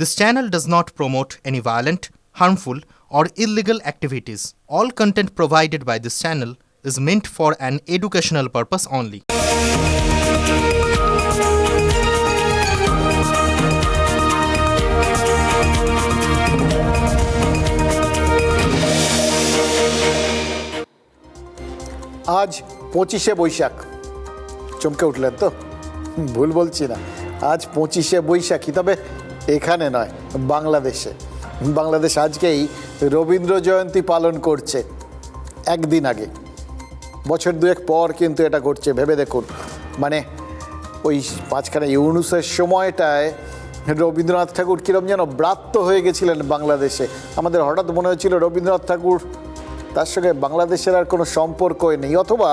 This channel does not promote any violent, harmful, or illegal activities. All content provided by this channel is meant for an educational purpose only. আজ 25শে বৈশাখ। চমকে উঠলেন তো? ভুল বলছি না, আজ 25শে বৈশাখী, তবে এখানে নয়, বাংলাদেশে। বাংলাদেশ আজকেই রবীন্দ্র জয়ন্তী পালন করছে। একদিন আগে, বছর দুয়েক পর কিন্তু এটা ঘটছে। ভেবে দেখুন, মানে ওই মাঝখানে ইউনুসের সময়টায় রবীন্দ্রনাথ ঠাকুর কীরকম যেন ব্রাত্য হয়ে গেছিলেন বাংলাদেশে। আমাদের হঠাৎ মনে হয়েছিল রবীন্দ্রনাথ ঠাকুর, তার সঙ্গে বাংলাদেশের আর কোনো সম্পর্কই নেই, অথবা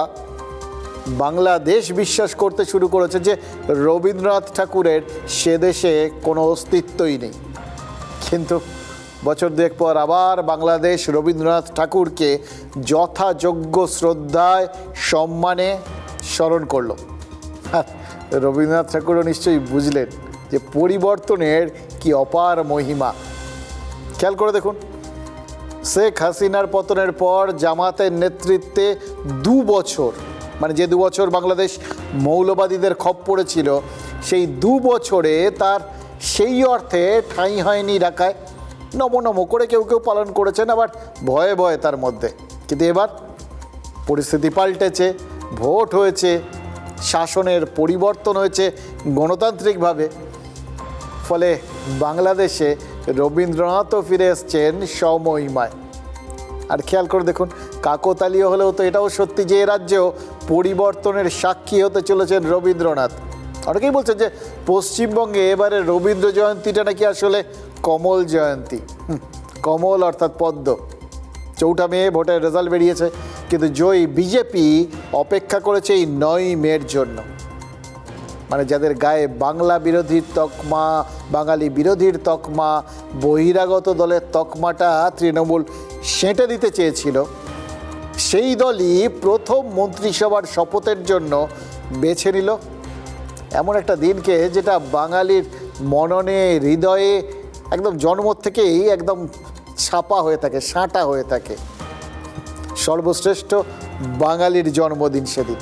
বাংলাদেশ বিশ্বাস করতে শুরু করেছে যে রবীন্দ্রনাথ ঠাকুরের সে দেশে কোনো অস্তিত্বই নেই। কিন্তু বছর দুয়েক পর আবার বাংলাদেশ রবীন্দ্রনাথ ঠাকুরকে যথাযোগ্য শ্রদ্ধায় সম্মানে স্মরণ করল। রবীন্দ্রনাথ ঠাকুরও নিশ্চয়ই বুঝলেন যে পরিবর্তনের কি অপার মহিমা। খেয়াল করে দেখুন, শেখ হাসিনার পতনের পর জামাতের নেতৃত্বে 2 বছর, মানে যে 2 বছর বাংলাদেশ মৌলবাদীদের খপ্পরে ছিল, সেই 2 বছরে তার সেই অর্থে ঠাঁই হয়নি ঢাকায়। নমো করে কেউ কেউ পালন করেছেন, আবার ভয়ে ভয়ে তার মধ্যে। কিন্তু এবার পরিস্থিতি পাল্টেছে, ভোট হয়েছে, শাসনের পরিবর্তন হয়েছে গণতান্ত্রিকভাবে। ফলে বাংলাদেশে রবীন্দ্রনাথও ফিরে এসছেন স্বমহিমায়। আর খেয়াল করে দেখুন, কাকতালীয় হলেও তো এটাও সত্যি যে এ রাজ্যেও পরিবর্তনের সাক্ষী হতে চলেছেন রবীন্দ্রনাথ। অনেকেই বলছেন যে পশ্চিমবঙ্গে এবারে রবীন্দ্র জয়ন্তীটা নাকি আসলে কমল জয়ন্তী। কমল অর্থাৎ পদ্ম। 4 মে ভোটের রেজাল্ট বেরিয়েছে, কিন্তু জয়ী বিজেপি অপেক্ষা করেছে এই 9 মের জন্য। মানে যাদের গায়ে বাংলা বিরোধীর তকমা, বাঙালি বিরোধীর তকমা, বহিরাগত দলের তকমাটা তৃণমূল সেঁটে দিতে চেয়েছিল, সেই দলই প্রথম মন্ত্রিসভার শপথের জন্য বেছে নিল এমন একটা দিনকে, যেটা বাঙালির মননে, হৃদয়ে একদম জন্ম থেকেই একদম ছাপা হয়ে থাকে, সাঁটা হয়ে থাকে। সর্বশ্রেষ্ঠ বাঙালির জন্মদিন সেদিন,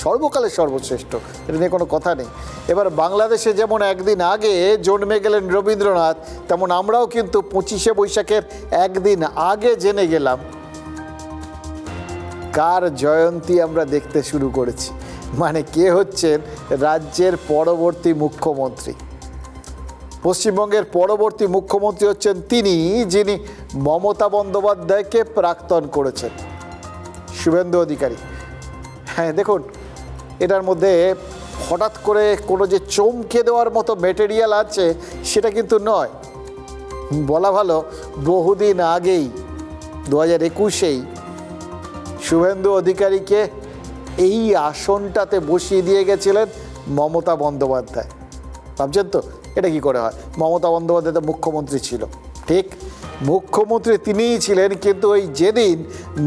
সর্বকালের সর্বশ্রেষ্ঠ, এটা নিয়ে কোনো কথা নেই। এবার বাংলাদেশে যেমন একদিন আগে জন্মে গেলেন রবীন্দ্রনাথ, তেমন আমরাও কিন্তু 25শে বৈশাখের একদিন আগে জেনে গেলাম কার জয়ন্তী আমরা দেখতে শুরু করেছি। মানে কে হচ্ছেন রাজ্যের পরবর্তী মুখ্যমন্ত্রী। পশ্চিমবঙ্গের পরবর্তী মুখ্যমন্ত্রী হচ্ছেন তিনি, যিনি মমতা বন্দ্যোপাধ্যায়কে প্রাক্তন করেছেন, শুভেন্দু অধিকারী। হ্যাঁ, দেখুন, এটার মধ্যে হঠাৎ করে কোনো যে চমকে দেওয়ার মতো মেটেরিয়াল আছে সেটা কিন্তু নয়। বলা ভালো, বহুদিন আগেই 2021-এই শুভেন্দু অধিকারীকে এই আসনটাতে বসিয়ে দিয়ে গেছিলেন মমতা বন্দ্যোপাধ্যায়। ভাবছেন তো এটা কি করে হয়? মমতা বন্দ্যোপাধ্যায় তো মুখ্যমন্ত্রী ছিল, ঠিক, মুখ্যমন্ত্রী তিনিই ছিলেন, কিন্তু ওই যেদিন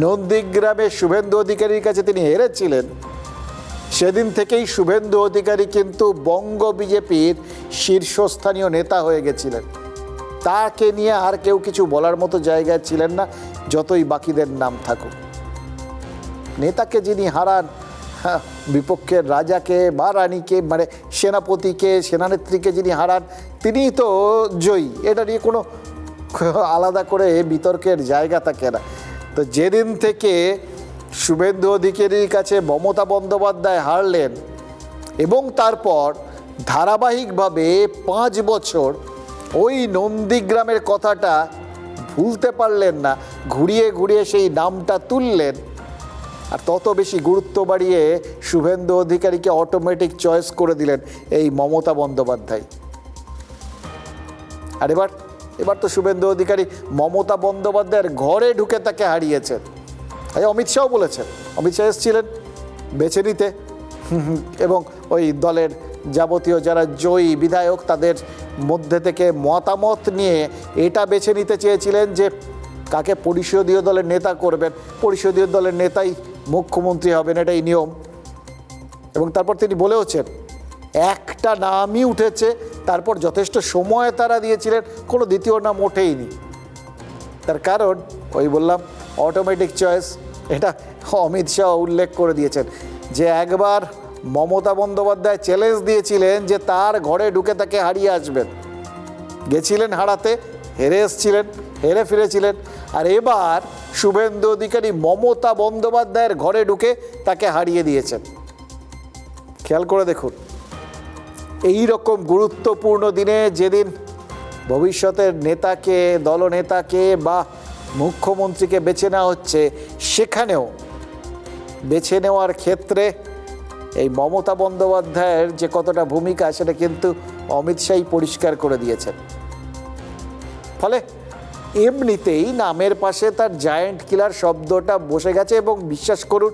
নন্দীগ্রামে শুভেন্দু অধিকারীর কাছে তিনি হেরেছিলেন, সেদিন থেকেই শুভেন্দু অধিকারী কিন্তু বঙ্গ বিজেপির শীর্ষস্থানীয় নেতা হয়ে গেছিলেন। তাকে নিয়ে আর কেউ কিছু বলার মতো জায়গায় ছিলেন না, যতই বাকিদের নাম থাকুক। নেতাকে যিনি হারান, বিপক্ষের রাজাকে বা রানীকে, মানে সেনাপতিকে, সেনানেত্রীকে যিনি হারান, তিনিই তো জয়ী। এটা নিয়ে কোনো আলাদা করে বিতর্কের জায়গা থাকে না। তো যেদিন থেকে শুভেন্দু অধিকারীর কাছে মমতা বন্দ্যোপাধ্যায় হারলেন, এবং তারপর ধারাবাহিকভাবে 5 বছর ওই নন্দীগ্রামের কথাটা ভুলতে পারলেন না, ঘুরিয়ে ঘুরিয়ে সেই নামটা তুললেন, আর তত বেশি গুরুত্ব বাড়িয়ে শুভেন্দু অধিকারীকে অটোমেটিক চয়েস করে দিলেন এই মমতা বন্দ্যোপাধ্যায়। আর এবার তো শুভেন্দু অধিকারী মমতা বন্দ্যোপাধ্যায়ের ঘরে ঢুকে তাকে হারিয়েছেন। অমিত শাহ বলেছেন, অমিত শাহ এসেছিলেন বেছে নিতে, এবং ওই দলের যাবতীয় যারা জয়ী বিধায়ক তাদের মধ্যে থেকে মতামত নিয়ে এটা বেছে নিতে চেয়েছিলেন যে কাকে পরিষদীয় দলের নেতা করবেন। পরিষদীয় দলের নেতাই মুখ্যমন্ত্রী হবেন, এটাই নিয়ম। এবং তারপর তিনি বলেওছেন, একটা নামই উঠেছে তারপর যথেষ্ট সময় তারা দিয়েছিলেন, কোনো দ্বিতীয় নাম ওঠেইনি। তার কারণ ওই বললাম অটোমেটিক চয়েস, এটা অমিত শাহ উল্লেখ করে দিয়েছেন যে একবার মমতা বন্দ্যোপাধ্যায় চ্যালেঞ্জ দিয়েছিলেন যে তার ঘরে ঢুকে তাকে হারিয়ে আসবেন, গেছিলেন হারাতে, হেরে এসছিলেন, হেরে ফিরেছিলেন। আর এবার শুভেন্দু অধিকারী মমতা বন্দ্যোপাধ্যায়ের ঘরে ঢুকে তাকে হারিয়ে দিয়েছেন। খেয়াল করে দেখুন, এই রকম গুরুত্বপূর্ণ দিনে যেদিন ভবিষ্যতের নেতাকে, দলনেতাকে বা মুখ্যমন্ত্রীকে বেছে নেওয়া হচ্ছে, সেখানেও বেছে নেওয়ার ক্ষেত্রে এই মমতা বন্দ্যোপাধ্যায়ের যে কতটা ভূমিকা সেটা কিন্তু অমিত শাহই পরিষ্কার করে দিয়েছেন। ফলে এমনিতেই নামের পাশে তার জায়ান্ট কিলার শব্দটা বসে গেছে এবং বিশ্বাস করুন,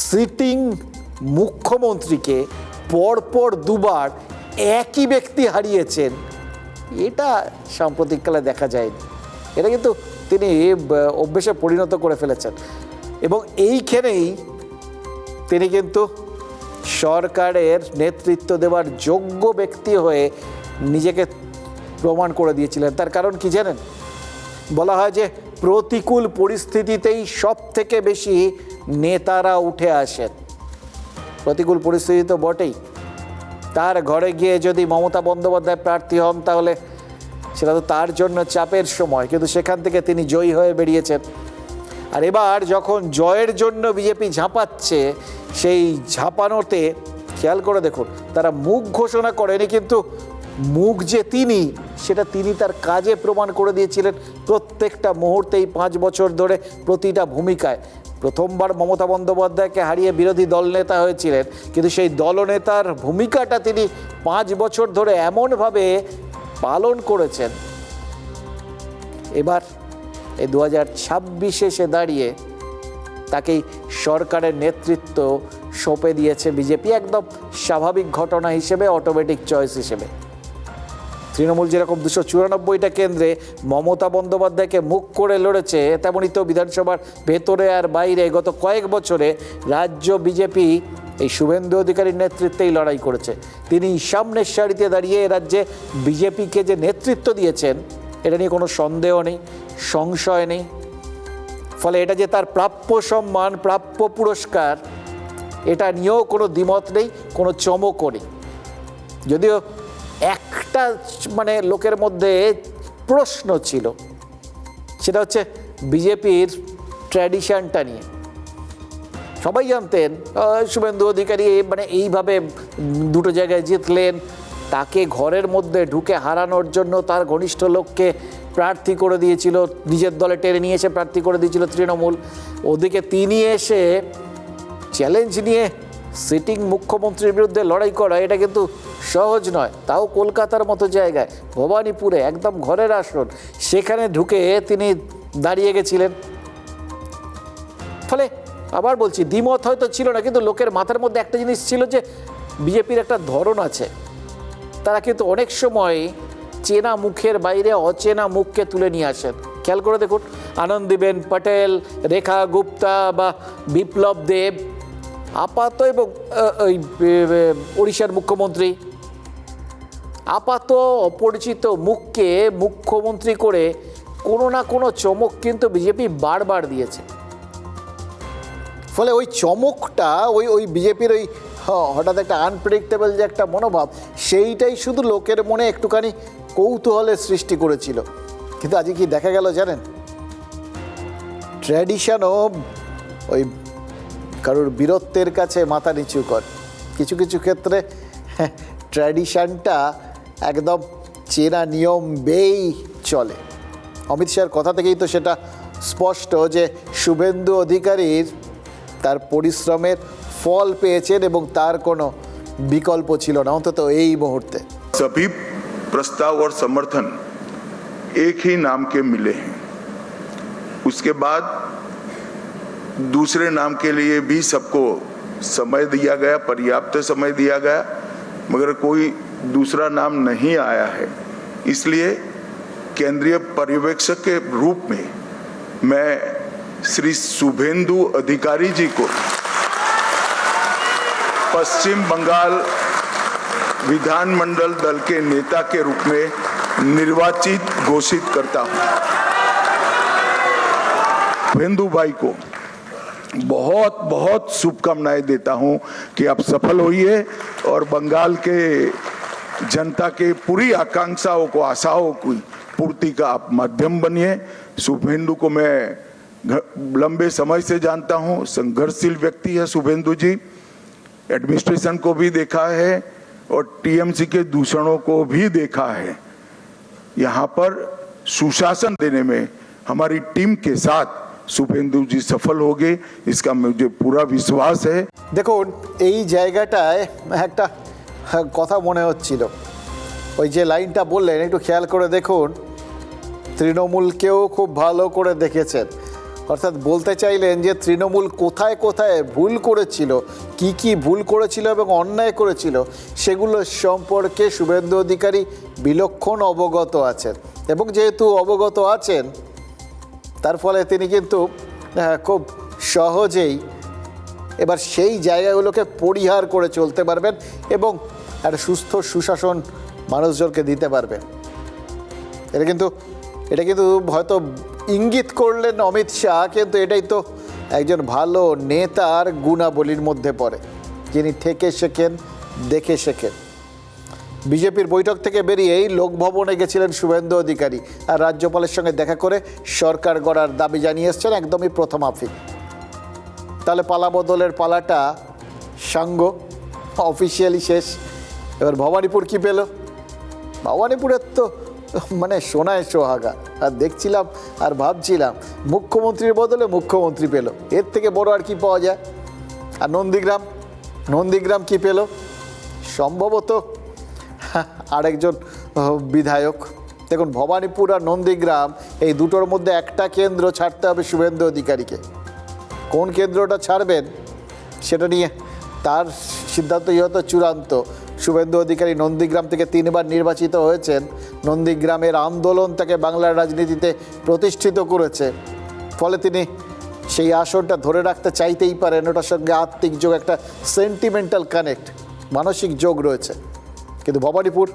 সিটিং মুখ্যমন্ত্রীকে পরপর দুবার একই ব্যক্তি হারিয়েছেন, এটা সাম্প্রতিককালে দেখা যায়নি। এটা কিন্তু তিনি অভ্যেসে পরিণত করে ফেলেছেন এবং এইখানেই তিনি কিন্তু সরকারের নেতৃত্ব দেওয়ার যোগ্য ব্যক্তি হয়ে নিজেকে প্রমাণ করে দিয়েছিলেন। তার কারণ কি জানেন? বলা হয় যে প্রতিকূল পরিস্থিতিতেই সব থেকে বেশি নেতারা উঠে আসেন। প্রতিকূল পরিস্থিতি তো বটেই, তার ঘরে গিয়ে যদি মমতা বন্দ্যোপাধ্যায় প্রার্থী হন তাহলে সেটা তো তার জন্য চাপের সময়, কিন্তু সেখান থেকে তিনি জয়ী হয়ে বেরিয়েছেন। আর এবার যখন জয়ের জন্য বিজেপি ঝাঁপাচ্ছে, সেই ঝাঁপানোতে খেয়াল করে দেখুন, তারা মুখ ঘোষণা করেনি, কিন্তু মুখ যে তিনি, সেটা তিনি তার কাজে প্রমাণ করে দিয়েছিলেন প্রত্যেকটা মুহূর্তেই 5 বছর ধরে প্রতিটা ভূমিকায়। প্রথমবার মমতা বন্দ্যোপাধ্যায়কে হারিয়ে বিরোধী দলনেতা হয়েছিলেন, কিন্তু সেই দলনেতার ভূমিকাটা তিনি 5 বছর ধরে এমনভাবে পালন করেছেন। এবার এই 2026 এসে দাঁড়িয়ে তাকেই সরকারের নেতৃত্ব সঁপে দিয়েছে বিজেপি, একদম স্বাভাবিক ঘটনা হিসেবে, অটোমেটিক চয়েস হিসেবে। তৃণমূল যেরকম 294টা কেন্দ্রে মমতা বন্দ্যোপাধ্যায়কে মুখ করে লড়েছে, তেমনই তো বিধানসভার ভেতরে আর বাইরে গত কয়েক বছরে রাজ্য বিজেপি এই শুভেন্দু অধিকারীর নেতৃত্বেই লড়াই করেছে। তিনি সামনের সারিতে দাঁড়িয়ে রাজ্যে বিজেপিকে যে নেতৃত্ব দিয়েছেন, এটা নিয়ে কোনো সন্দেহ নেই, সংশয় নেই। ফলে এটা যে তার প্রাপ্য সম্মান, প্রাপ্য পুরস্কার, এটা নিয়েও কোনো দ্বিমত নেই, কোনো চমকও নেই। যদিও একটা লোকের মধ্যে প্রশ্ন ছিল, সেটা হচ্ছে বিজেপির ট্র্যাডিশনটা নিয়ে। সবাই জানতেন শুভেন্দু অধিকারী এইভাবে 2টো জায়গায় জিতলেন, তাকে ঘরের মধ্যে ঢুকে হারানোর জন্য তার ঘনিষ্ঠ লোককে প্রার্থী করে দিয়েছিল, নিজের দলে টেনে নিয়ে এসে প্রার্থী করে দিয়েছিল তৃণমূল। ওদিকে তিনি এসে চ্যালেঞ্জ নিয়ে সিটিং মুখ্যমন্ত্রীর বিরুদ্ধে লড়াই করা, এটা কিন্তু সহজ নয়, তাও কলকাতার মতো জায়গায়, ভবানীপুরে একদম ঘরের আসন, সেখানে ঢুকে তিনি দাঁড়িয়ে গেছিলেন। ফলে আবার বলছি, দ্বিমত হয়তো ছিল না, কিন্তু লোকের মাথার মধ্যে একটা জিনিস ছিল যে বিজেপির একটা ধরন আছে, তারা কিন্তু অনেক সময় চেনা মুখের বাইরে অচেনা মুখকে তুলে নিয়ে আসেন। খেয়াল করে দেখুন, আনন্দীবেন পটেল, রেখা গুপ্তা বা বিপ্লব দেব, আপাত এবং ওই ওড়িশার মুখ্যমন্ত্রী, আপাত অপরিচিত মুখকে মুখ্যমন্ত্রী করে কোনো না কোনো চমক কিন্তু বিজেপি বারবার দিয়েছে। ফলে ওই চমকটা, ওই বিজেপির ওই হঠাৎ একটা আনপ্রেডিক্টেবল যে একটা মনোভাব, সেইটাই শুধু লোকের মনে একটুখানি কৌতূহলের সৃষ্টি করেছিল। কিন্তু আজকে কি দেখা গেল জানেন? ট্র্যাডিশনও ওই কারোর বীরত্বের কাছে মাথা নিচু কর। কিছু কিছু ক্ষেত্রে ট্র্যাডিশনটা একদম চেনা নিয়ম বেয়েই চলে। অমিত শাহর কথা থেকেই তো সেটা স্পষ্ট যে শুভেন্দু অধিকারীর তার পরিশ্রমের ফল পেয়েছেন এবং তার কোনো বিকল্প ছিল না, অন্তত এই মুহূর্তে। सभी प्रस्ताव और समर्थन एक ही नाम के मिले हैं। उसके बाद दूसरे नाम के लिए भी सबको समय दिया गया, पर्याप्त समय दिया गया, मगर कोई दूसरा नाम नहीं आया है। इसलिए केंद्रीय पर्यवेक्षक के रूप में मैं श्री शुभेंदु अधिकारी जी को पश्चिम बंगाल विधानमंडल दल के नेता के रूप में निर्वाचित घोषित करता हूं। शुभेंदु भाई को बहुत बहुत शुभकामनाएं देता हूं कि आप सफल होइए और बंगाल के जनता के पूरी आकांक्षाओं को, आशाओं की पूर्ति का आप माध्यम बनिए। शुभेंदु को मैं लंबे समय से जानता हूं, संघर्षशील व्यक्ति है शुभेंदु जी। एडमिनिस्ट्रेशन को भी देखा है और टीएमसी के दूषणों को भी देखा है। यहाँ पर सुशासन देने में हमारी टीम के साथ শুভেন্দু জি সফল হবে, इसका मुझे पूरा विश्वास है। দেখুন এই জায়গাটায় একটা কথা মনে হচ্ছিল, ওই যে লাইনটা বললেন একটু খেয়াল করে দেখুন, তৃণমূলকেও খুব ভালো করে দেখেছেন। অর্থাৎ বলতে চাইলেন যে তৃণমূল কোথায় কোথায় ভুল করেছিল, কি কি ভুল করেছিল এবং অন্যায় করেছিল সেগুলো সম্পর্কে শুভেন্দু অধিকারী বিলক্ষণ অবগত আছেন। এবং যেহেতু অবগত আছেন তার ফলে তিনি কিন্তু খুব সহজেই এবার সেই জায়গাগুলোকে পরিহার করে চলতে পারবেন এবং একটা সুস্থ সুশাসন মানুষজনকে দিতে পারবেন। এটা কিন্তু হয়তো ইঙ্গিত করলেন অমিত শাহ, কিন্তু এটাই তো একজন ভালো নেতার গুণাবলীর মধ্যে পড়ে, যিনি থেকে শেখেন, দেখে শেখেন। বিজেপির বৈঠক থেকে বেরিয়েই লোকভবনে গেছিলেন শুভেন্দু অধিকারী আর রাজ্যপালের সঙ্গে দেখা করে সরকার গড়ার দাবি জানিয়ে এসছেন একদমই প্রথমাফিক। তাহলে পালাবদলের পালাটা সাঙ্গ অফিসিয়ালি শেষ। এবার ভবানীপুর কি পেল? ভবানীপুরের তো মানে সোনায় সোহাগা। আর দেখছিলাম আর ভাবছিলাম মুখ্যমন্ত্রীর বদলে মুখ্যমন্ত্রী পেল, এর থেকে বড় আর কি পাওয়া যায়? আর নন্দীগ্রাম কি পেল? সম্ভবত আরেকজন বিধায়ক। দেখুন ভবানীপুর আর নন্দীগ্রাম এই দুটোর মধ্যে একটা কেন্দ্র ছাড়তে হবে শুভেন্দু অধিকারীকে। কোন কেন্দ্রটা ছাড়বেন সেটা নিয়ে তার সিদ্ধান্তই হয়তো চূড়ান্ত। শুভেন্দু অধিকারী নন্দীগ্রাম থেকে 3 বার নির্বাচিত হয়েছেন। নন্দীগ্রামের আন্দোলন তাকে বাংলার রাজনীতিতে প্রতিষ্ঠিত করেছে, ফলে তিনি সেই আসনটা ধরে রাখতে চাইতেই পারেন। ওটার সঙ্গে আত্মিক যোগ, একটা সেন্টিমেন্টাল কানেক্ট, মানসিক যোগ রয়েছে। কিন্তু ভবানীপুর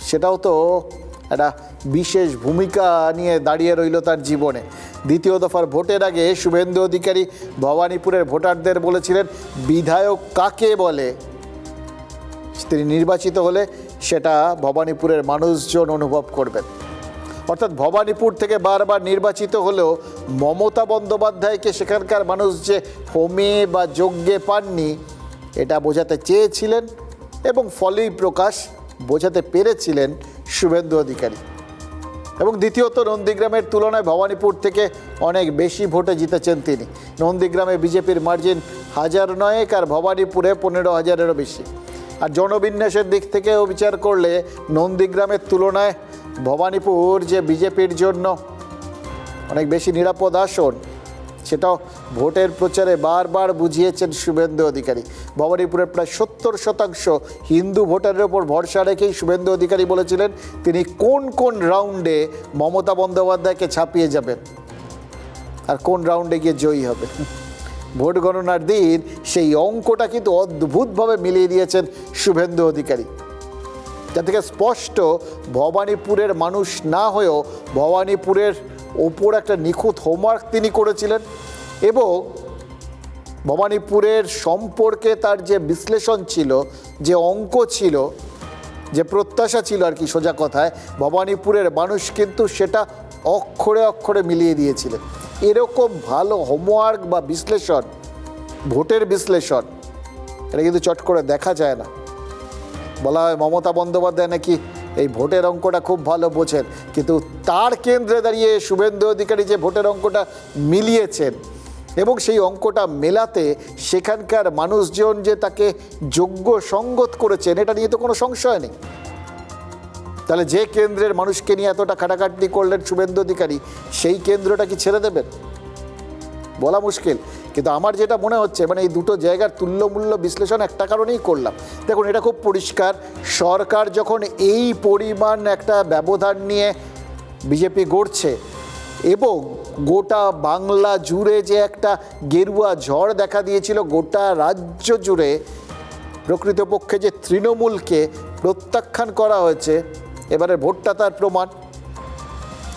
সেটাও তো একটা বিশেষ ভূমিকা নিয়ে দাঁড়িয়ে রইল তার জীবনে। দ্বিতীয় দফার ভোটের আগে শুভেন্দু অধিকারী ভবানীপুরের ভোটারদের বলেছিলেন বিধায়ক কাকে বলে। তিনি নির্বাচিত হলে সেটা ভবানীপুরের মানুষজন অনুভব করবেন। অর্থাৎ ভবানীপুর থেকে বারবার নির্বাচিত হলেও মমতা বন্দ্যোপাধ্যায়কে সেখানকার মানুষ যে হোমে বা যজ্ঞে পাননি এটা বোঝাতে চেয়েছিলেন এবং ফলেই প্রকাশ বোঝাতে পেরেছিলেন শুভেন্দু অধিকারী। এবং দ্বিতীয়ত নন্দীগ্রামের তুলনায় ভবানীপুর থেকে অনেক বেশি ভোটে জিতেছেন তিনি। নন্দীগ্রামে বিজেপির মার্জিন 1009 আর ভবানীপুরে 15,000-এরও বেশি। আর জনবিন্যাসের দিক থেকেও বিচার করলে নন্দীগ্রামের তুলনায় ভবানীপুর যে বিজেপির জন্য অনেক বেশি নিরাপদ আসন, সেটাও ভোটের প্রচারে বারবার বুঝিয়েছেন শুভেন্দু অধিকারী। ভবানীপুরের প্রায় 70% হিন্দু ভোটারের ওপর ভরসা রেখেই শুভেন্দু অধিকারী বলেছিলেন তিনি কোন কোন রাউন্ডে মমতা বন্দ্যোপাধ্যায়কে ছাপিয়ে যাবেন আর কোন রাউন্ডে গিয়ে জয়ী হবে। ভোট গণনার দিন সেই অঙ্কটা কিন্তু অদ্ভুতভাবে মিলিয়ে দিয়েছেন শুভেন্দু অধিকারী। যা থেকে স্পষ্ট ভবানীপুরের মানুষ না হয়েও ভবানীপুরের ওপর একটা নিখুঁত হোমওয়ার্ক তিনি করেছিলেন এবং ভবানীপুরের সম্পর্কে তার যে বিশ্লেষণ ছিল, যে অঙ্ক ছিল, যে প্রত্যাশা ছিল আর কি, সোজা কথায় ভবানীপুরের মানুষ কিন্তু সেটা অক্ষরে অক্ষরে মিলিয়ে দিয়েছিলেন। এরকম ভালো হোমওয়ার্ক বা বিশ্লেষণ, ভোটের বিশ্লেষণ, এটা কিন্তু চট করে দেখা যায় না। বলা হয় মমতা বন্দ্যোপাধ্যায় নাকি এই ভোটের অঙ্কটা খুব ভালো বোঝেন, কিন্তু তার কেন্দ্রে দাঁড়িয়ে শুভেন্দু অধিকারী যে ভোটের অঙ্কটা মিলিয়েছেন এবং সেই অঙ্কটা মেলাতে সেখানকার মানুষজন যে তাকে যোগ্য সঙ্গত করেছেন এটা নিয়ে তো কোনো সংশয় নেই। তাহলে যে কেন্দ্রের মানুষকে নিয়ে এতটা খাটাখাটনি করলেন শুভেন্দু অধিকারী, সেই কেন্দ্রটা কি ছেড়ে দেবেন বলা মুশকিল। কিন্তু আমার যেটা মনে হচ্ছে, মানে এই দুটো জায়গার তুল্যমূল্য বিশ্লেষণ একটা কারণেই করলাম। দেখুন এটা খুব পরিষ্কার, সরকার যখন এই পরিমাণ একটা ব্যবধান নিয়ে বিজেপি গড়ছে এবং গোটা বাংলা জুড়ে যে একটা গেরুয়া ঝড় দেখা দিয়েছিল, গোটা রাজ্য জুড়ে প্রকৃতপক্ষে যে তৃণমূলকে প্রত্যাখ্যান করা হয়েছে এবারে ভোটটা তার প্রমাণ।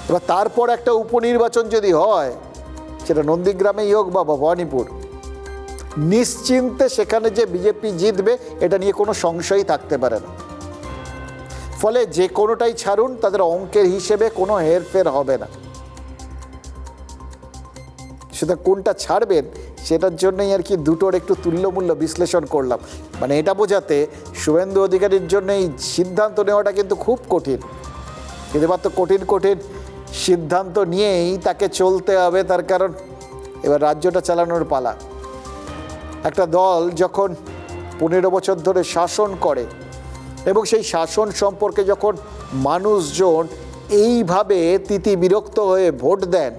এবার তারপর একটা উপনির্বাচন যদি হয়, সেটা নন্দীগ্রামেই হোক বা ভবানীপুর, নিশ্চিন্তে সেখানে যে বিজেপি জিতবে এটা নিয়ে কোনো সংশয়ই থাকতে পারে না। ফলে যে কোনোটাই ছাড়ুন, তাদের অঙ্কের হিসেবে কোনো হেরফের হবে না। সেটা কোনটা ছাড়বেন সেটার জন্যই আর কি দুটোর একটু তুল্যমূল্য বিশ্লেষণ করলাম। মানে এটা বোঝাতে শুভেন্দু অধিকারীর জন্য এই সিদ্ধান্ত নেওয়াটা কিন্তু খুব কঠিন, কিন্তু এবার তো কঠিন কঠিন সিদ্ধান্ত নিয়েই তাকে চলতে হবে। তার কারণ এবার রাজ্যটা চালানোর পালা। একটা দল যখন 15 বছর ধরে শাসন করে এবং সেই শাসন সম্পর্কে যখন মানুষজন এইভাবে তিতিবিরক্ত হয়ে ভোট দেন,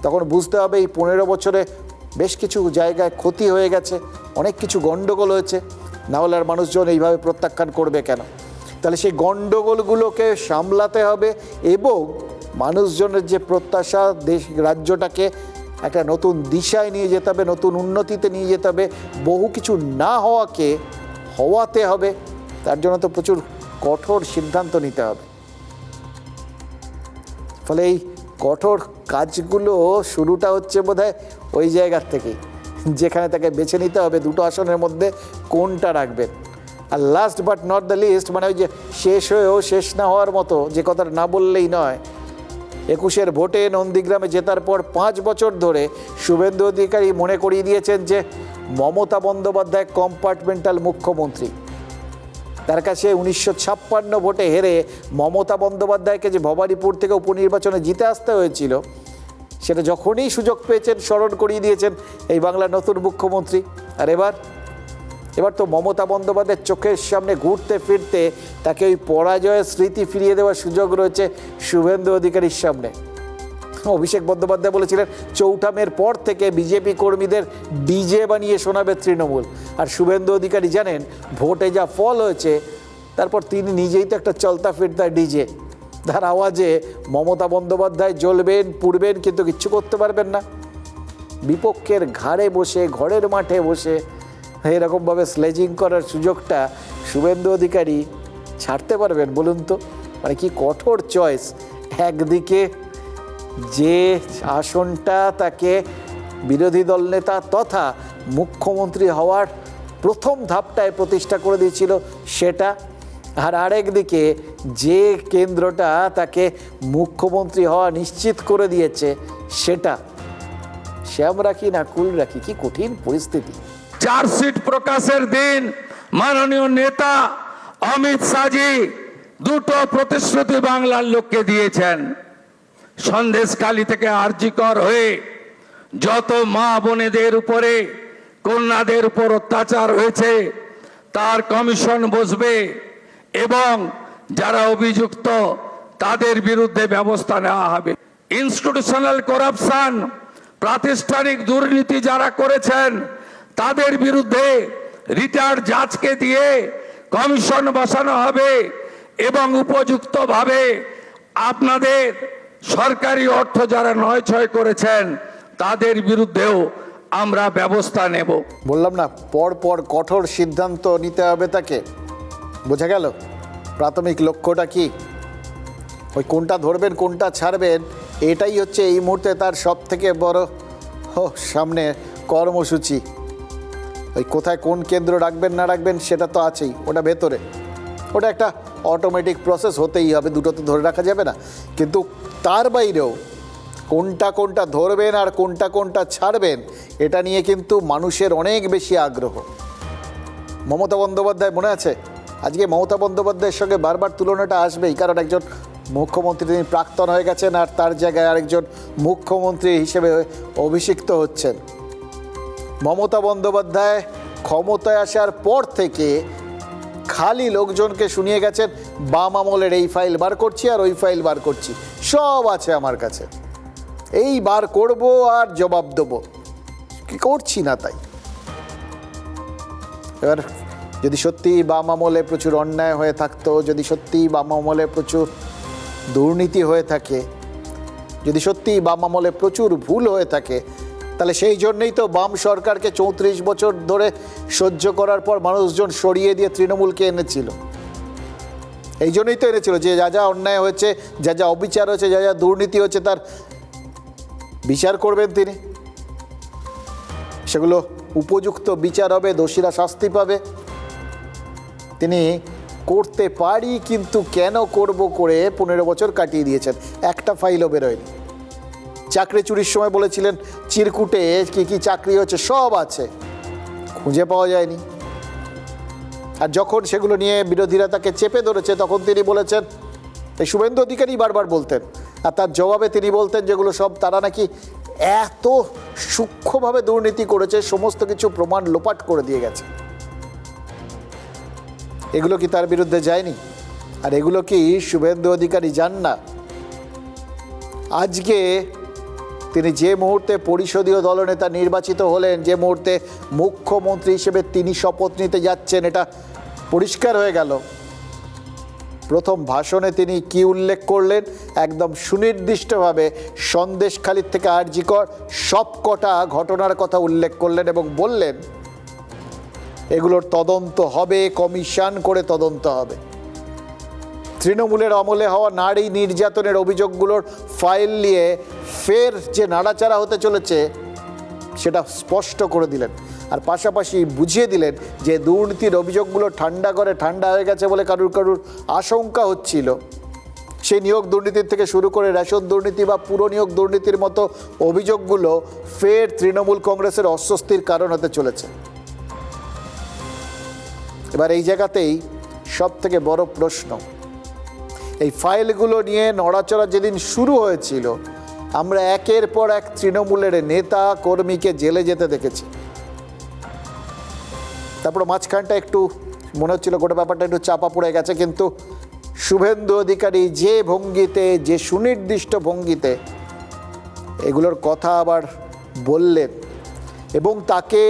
তখন বুঝতে হবে এই 15 বছরে বেশ কিছু জায়গায় ক্ষতি হয়ে গেছে, অনেক কিছু গণ্ডগোল হয়েছে, না হলে আর মানুষজন এইভাবে প্রত্যাখ্যান করবে কেন? তাহলে সেই গণ্ডগোলগুলোকে সামলাতে হবে এবং মানুষজনের যে প্রত্যাশা, দেশ রাজ্যটাকে একটা নতুন দিশায় নিয়ে যেতে হবে, নতুন উন্নতিতে নিয়ে যেতে হবে, বহু কিছু না হওয়াকে হওয়াতে হবে। তার জন্য তো প্রচুর কঠোর সিদ্ধান্ত নিতে হবে। ফলে এই কঠোর কাজগুলো শুরুটা হচ্ছে বোধহয় ওই জায়গার থেকেই, যেখানে তাকে বেছে নিতে হবে দুটো আসনের মধ্যে কোনটা রাখবেন। আর last but not the least, মানে ওই যে শেষ হয়েও শেষ না হওয়ার মতো যে কথাটা না বললেই নয়, 21-এর ভোটে নন্দীগ্রামে জেতার পর 5 বছর ধরে শুভেন্দু অধিকারী মনে করিয়ে দিয়েছেন যে মমতা বন্দ্যোপাধ্যায় কম্পার্টমেন্টাল মুখ্যমন্ত্রী। তার কাছে 1956 ভোটে হেরে মমতা বন্দ্যোপাধ্যায়কে যে ভবানীপুর থেকে উপনির্বাচনে জিতে আসতে হয়েছিল, সেটা যখনই সুযোগ পেয়েছেন স্মরণ করিয়ে দিয়েছেন এই বাংলার নতুন মুখ্যমন্ত্রী। আর এবার তো মমতা বন্দ্যোপাধ্যায়ের চোখের সামনে ঘুরতে ফিরতে তাকে ওই পরাজয়ের স্মৃতি ফিরিয়ে দেওয়ার সুযোগ রয়েছে শুভেন্দু অধিকারীর সামনে। অভিষেক বন্দ্যোপাধ্যায় বলেছিলেন 4 মের পর থেকে বিজেপি কর্মীদের ডিজে বানিয়ে শোনাবে তৃণমূল। আর শুভেন্দু অধিকারী জানেন ভোটে যা ফল হয়েছে, তারপর তিনি নিজেই তো একটা চলতা ফিরতা ডিজে। তার আওয়াজে মমতা বন্দ্যোপাধ্যায় জ্বলবেন পুড়বেন, কিন্তু কিচ্ছু করতে পারবেন না। বিপক্ষের ঘাড়ে বসে, ঘরের মাঠে বসে এরকমভাবে স্লেজিং করার সুযোগটা শুভেন্দু অধিকারী ছাড়তে পারবেন বলুন তো? মানে কি কঠোর চয়েস। একদিকে যে আসনটা তাকে বিরোধী দল নেতা তথা মুখ্যমন্ত্রী হওয়ার প্রথম ধাপটায় প্রতিষ্ঠা করে দিয়েছিল সেটা, আর আরেকদিকে যে কেন্দ্রটা তাকে মুখ্যমন্ত্রী হওয়া নিশ্চিত করে দিয়েছে সেটা। শ্যাম রাখি না কুল রাখি, কি কঠিন পরিস্থিতি। চার্জশিট প্রকাশের দিন মাননীয় নেতা অমিত শাহজি দুটো প্রতিশ্রুতি বাংলার লোককে দিয়েছেন। সন্দেশখালী থেকে আরজিকর হয়ে যত মা বোনেদের উপরে, কন্যাদের উপর অত্যাচার হয়েছে তার কমিশন বসবে এবং যারা অভিযুক্ত তাদের বিরুদ্ধে ব্যবস্থা নেওয়া হবে। ইনস্টিটিউশনাল করাপশন, প্রাতিষ্ঠানিক দুর্নীতি যারা করেছেন তাদের বিরুদ্ধে রিটায়ার্ড জাজকে দিয়ে কমিশন বসানো হবে এবং উপযুক্তভাবে আপনাদের সরকারি অর্থ যারা নয়ছয় করেছেন তাদের বিরুদ্ধেও আমরা ব্যবস্থা নেব। বললাম না, পর পর কঠোর সিদ্ধান্ত নিতে হবে তাকে। বোঝা গেল প্রাথমিক লক্ষ্যটা কি, ওই কোনটা ধরবেন কোনটা ছাড়বেন, এটাই হচ্ছে এই মুহূর্তে তার সব থেকে বড় সামনে কর্মসূচি। ওই কোথায় কোন কেন্দ্র রাখবেন না রাখবেন সেটা তো আছেই, ওটা ভেতরে, ওটা একটা অটোমেটিক প্রসেস হতেই হবে, দুটো তো ধরে রাখা যাবে না। কিন্তু তার বাইরেও কোনটা ধরবেন আর কোনটা ছাড়বেন এটা নিয়ে কিন্তু মানুষের অনেক বেশি আগ্রহ। মমতা বন্দ্যোপাধ্যায় মনে আছে, আজকে মমতা বন্দ্যোপাধ্যায়ের সঙ্গে বারবার তুলনাটা আসবেই, কারণ একজন মুখ্যমন্ত্রী তিনি প্রাক্তন হয়ে গেছেন আর তার জায়গায় আরেকজন মুখ্যমন্ত্রী হিসেবে অভিষিক্ত হচ্ছেন। মমতা বন্দ্যোপাধ্যায় ক্ষমতায় আসার পর থেকে খালি লোকজনকে শুনিয়ে গেছেন বাম আমলের এই ফাইল বার করছি আর ওই ফাইল বার করছি, সব আছে আমার কাছে, এই বার করব আর জবাব দেবো, কি করছি না তাই। এবার যদি সত্যি বাম আমলে প্রচুর অন্যায় হয়ে থাকতো, যদি সত্যি বাম আমলে প্রচুর দুর্নীতি হয়ে থাকে, যদি সত্যি বাম আমলে প্রচুর ভুল হয়ে থাকে, তাহলে সেই জন্যই তো বাম সরকারকে 34 বছর ধরে সহ্য করার পর মানুষজন সরিয়ে দিয়ে তৃণমূলকে এনেছিল। এই জন্যই তো এনেছিল যে যা যা অন্যায় হয়েছে, যা যা অবিচার হয়েছে, যা যা দুর্নীতি হচ্ছে তার বিচার করবেন তিনি, সেগুলো উপযুক্ত বিচার হবে, দোষীরা শাস্তি পাবে। তিনি করতে পারি কিন্তু কেন করব করে 15 বছর কাটিয়ে দিয়েছেন, একটা ফাইলও বেরোয়নি। চাকরি চুরির সময় বলেছিলেন চিরকুটে কি কি চাকরি হচ্ছে সব আছে, খুঁজে পাওয়া যায়নি। আর যখন সেগুলো নিয়ে বিরোধীরা তাকে চেপে ধরেছে তখন তিনি বলেছেন, এই শুভেন্দু অধিকারী বারবার বলতেন, আর তার জবাবে তিনি বলতেন যেগুলো সব তারা নাকি এত সূক্ষ্মভাবে দুর্নীতি করেছে, সমস্ত কিছু প্রমাণ লোপাট করে দিয়ে গেছে। এগুলো কি তার বিরুদ্ধে যায়নি? আর এগুলো কি শুভেন্দু অধিকারী জান না? আজকে তিনি যে মুহূর্তে পরিষদীয় দলনেতা নির্বাচিত হলেন, যে মুহূর্তে মুখ্যমন্ত্রী হিসেবে তিনি শপথ নিতে যাচ্ছেন, এটা পরিষ্কার হয়ে গেল। প্রথম ভাষণে তিনি কি উল্লেখ করলেন? একদম সুনির্দিষ্টভাবে সন্দেশখালির থেকে আরজিকর সবকটা ঘটনার কথা উল্লেখ করলেন এবং বললেন এগুলোর তদন্ত হবে, কমিশন করে তদন্ত হবে। তৃণমূলের আমলে হওয়া নারী নির্যাতনের অভিযোগগুলোর ফাইল নিয়ে ফের যে নাড়াচাড়া হতে চলেছে সেটা স্পষ্ট করে দিলেন। আর পাশাপাশি বুঝিয়ে দিলেন যে দুর্নীতির অভিযোগগুলো ঠান্ডা হয়ে গেছে বলে কারুর আশঙ্কা হচ্ছিল, সেই নিয়োগ দুর্নীতির থেকে শুরু করে রেশন দুর্নীতি বা পুরো নিয়োগ দুর্নীতির মতো অভিযোগগুলো ফের তৃণমূল কংগ্রেসের অস্বস্তির কারণ হতে চলেছে। এবার এই জায়গাতেই সব থেকে বড় প্রশ্ন, এই ফাইলগুলো নিয়ে নড়াচড়া যেদিন শুরু হয়েছিল আমরা একের পর এক তৃণমূলের নেতা কর্মীকে জেলে যেতে দেখেছি। তারপর মাঝখানটা একটু মনে হচ্ছিল গোটা ব্যাপারটা একটু চাপা পড়ে গেছে, কিন্তু শুভেন্দু অধিকারী যে ভঙ্গিতে, যে সুনির্দিষ্ট ভঙ্গিতে এগুলোর কথা আবার বললেন এবং তাকে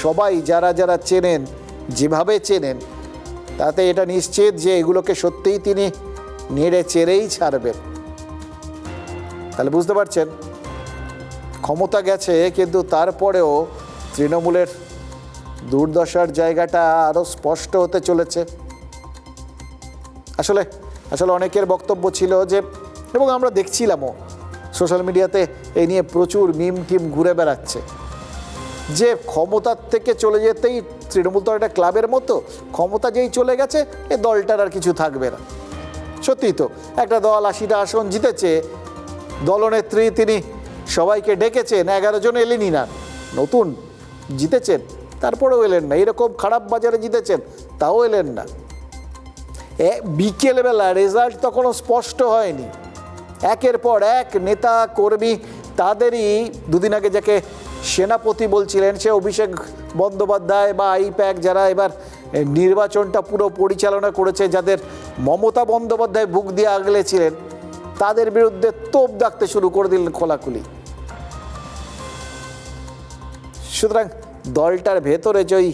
সবাই যারা যারা চেনেন, যেভাবে চেনেন, তাতে এটা নিশ্চিত যে এগুলোকে সত্যিই তিনি নেড়ে চেড়েই ছাড়বেন। তাহলে বুঝতে পারছেন ক্ষমতা গেছে, কিন্তু তারপরেও তৃণমূলের দুর্দশার জায়গাটা আরও স্পষ্ট হতে চলেছে। আসলে অনেকের বক্তব্য ছিল যে, এবং আমরা দেখছিলামও সোশ্যাল মিডিয়াতে এই নিয়ে প্রচুর মিম টিম ঘুরে বেড়াচ্ছে, যে ক্ষমতার থেকে চলে যেতেই তৃণমূল তো একটা ক্লাবের মতো, ক্ষমতা যেই চলে গেছে এ দলটার আর কিছু থাকবে না। সত্যিই তো একটা দল 80টা আসন জিতেছে, দলনেত্রী তিনি সবাইকে ডেকেছেন, 11 জন এলেনই না, নতুন জিতেছেন তারপরেও এলেন না, এরকম খারাপ বাজারে জিতেছেন তাও এলেন না। বিকেলবেলা রেজাল্ট তখনও স্পষ্ট হয়নি, একের পর এক নেতা কর্মী তাদেরই, দুদিন আগে যাকে সেনাপতি বলছিলেন সে অভিষেক বন্দ্যোপাধ্যায় বা আইপ্যাক, যারা এবার নির্বাচনটা পুরো পরিচালনা করেছে, যাদের মমতা বন্দ্যোপাধ্যায় বুক দিয়ে আগলেছিলেন, তাদের বিরুদ্ধে তোপ দাগতে শুরু করে দিলেন খোলাখুলি। সুতরাং দলটার ভেতরে যে ওই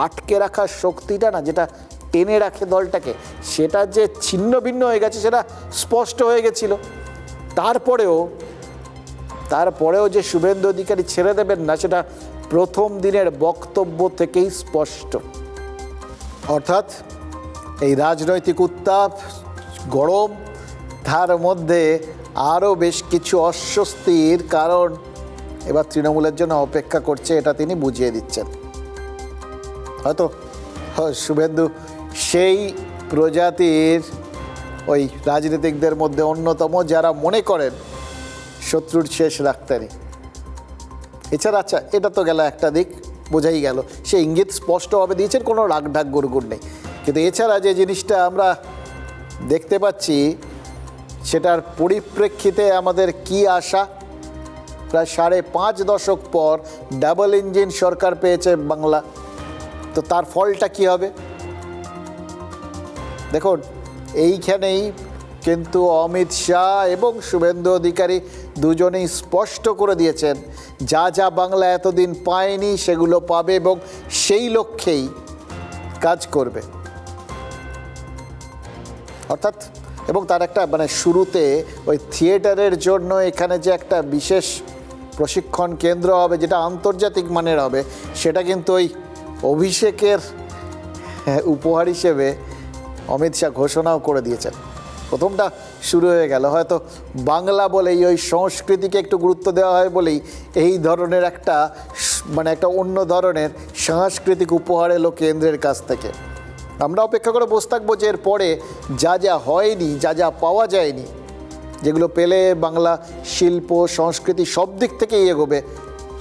আটকে রাখার শক্তিটা না, যেটা টেনে রাখে দলটাকে, সেটা যে ছিন্ন ভিন্ন হয়ে গেছে সেটা স্পষ্ট হয়ে গেছিল। তারপরেও যে শুভেন্দু অধিকারী ছেড়ে দেবেন না সেটা প্রথম দিনের বক্তব্য থেকেই স্পষ্ট। অর্থাৎ এই রাজনৈতিক উত্তাপ, গরম, তার মধ্যে আরও বেশ কিছু অস্বস্তির কারণ এবার তৃণমূলের জন্য অপেক্ষা করছে, এটা তিনি বুঝিয়ে দিচ্ছেন। হয়তো শুভেন্দু সেই প্রজাতির ওই রাজনীতিকদের মধ্যে অন্যতম যারা মনে করেন শত্রুর শেষ ডাক্তারি। এছাড়া আচ্ছা, এটা তো গেল একটা দিক, বোঝাই গেল, সে ইঙ্গিত স্পষ্টভাবে দিয়েছেন, কোনো রাগঢাক গুড়গুড় নেই। কিন্তু এছাড়া যে জিনিসটা আমরা দেখতে পাচ্ছি সেটার পরিপ্রেক্ষিতে আমাদের কি আশা? প্রায় 5.5 দশক পর ডাবল ইঞ্জিন সরকার পেয়েছে বাংলা, তো তার ফলটা কি হবে? দেখুন, এইখানেই কিন্তু অমিত শাহ এবং শুভেন্দু অধিকারী দুজনেই স্পষ্ট করে দিয়েছেন যা যা বাংলা এতদিন পায়নি সেগুলো পাবে এবং সেই লক্ষ্যেই কাজ করবে। অর্থাৎ, এবং তার একটা শুরুতে ওই থিয়েটারের জন্য এখানে যে একটা বিশেষ প্রশিক্ষণ কেন্দ্র হবে, যেটা আন্তর্জাতিক মানের হবে, সেটা কিন্তু ওই অভিষেকের উপহার হিসেবে অমিত শাহ ঘোষণাও করে দিয়েছেন। প্রথমটা শুরু হয়ে গেল, হয়তো বাংলা বলেই, ওই সংস্কৃতিকে একটু গুরুত্ব দেওয়া হয় বলেই এই ধরনের একটা একটা অন্য ধরনের সাংস্কৃতিক উপহার এলো কেন্দ্রের কাছ থেকে। আমরা অপেক্ষা করে বসে থাকবো যে এর পরে যা যা হয়নি, যা যা পাওয়া যায়নি, যেগুলো পেলে বাংলা শিল্প সংস্কৃতি সব দিক থেকেই এগোবে,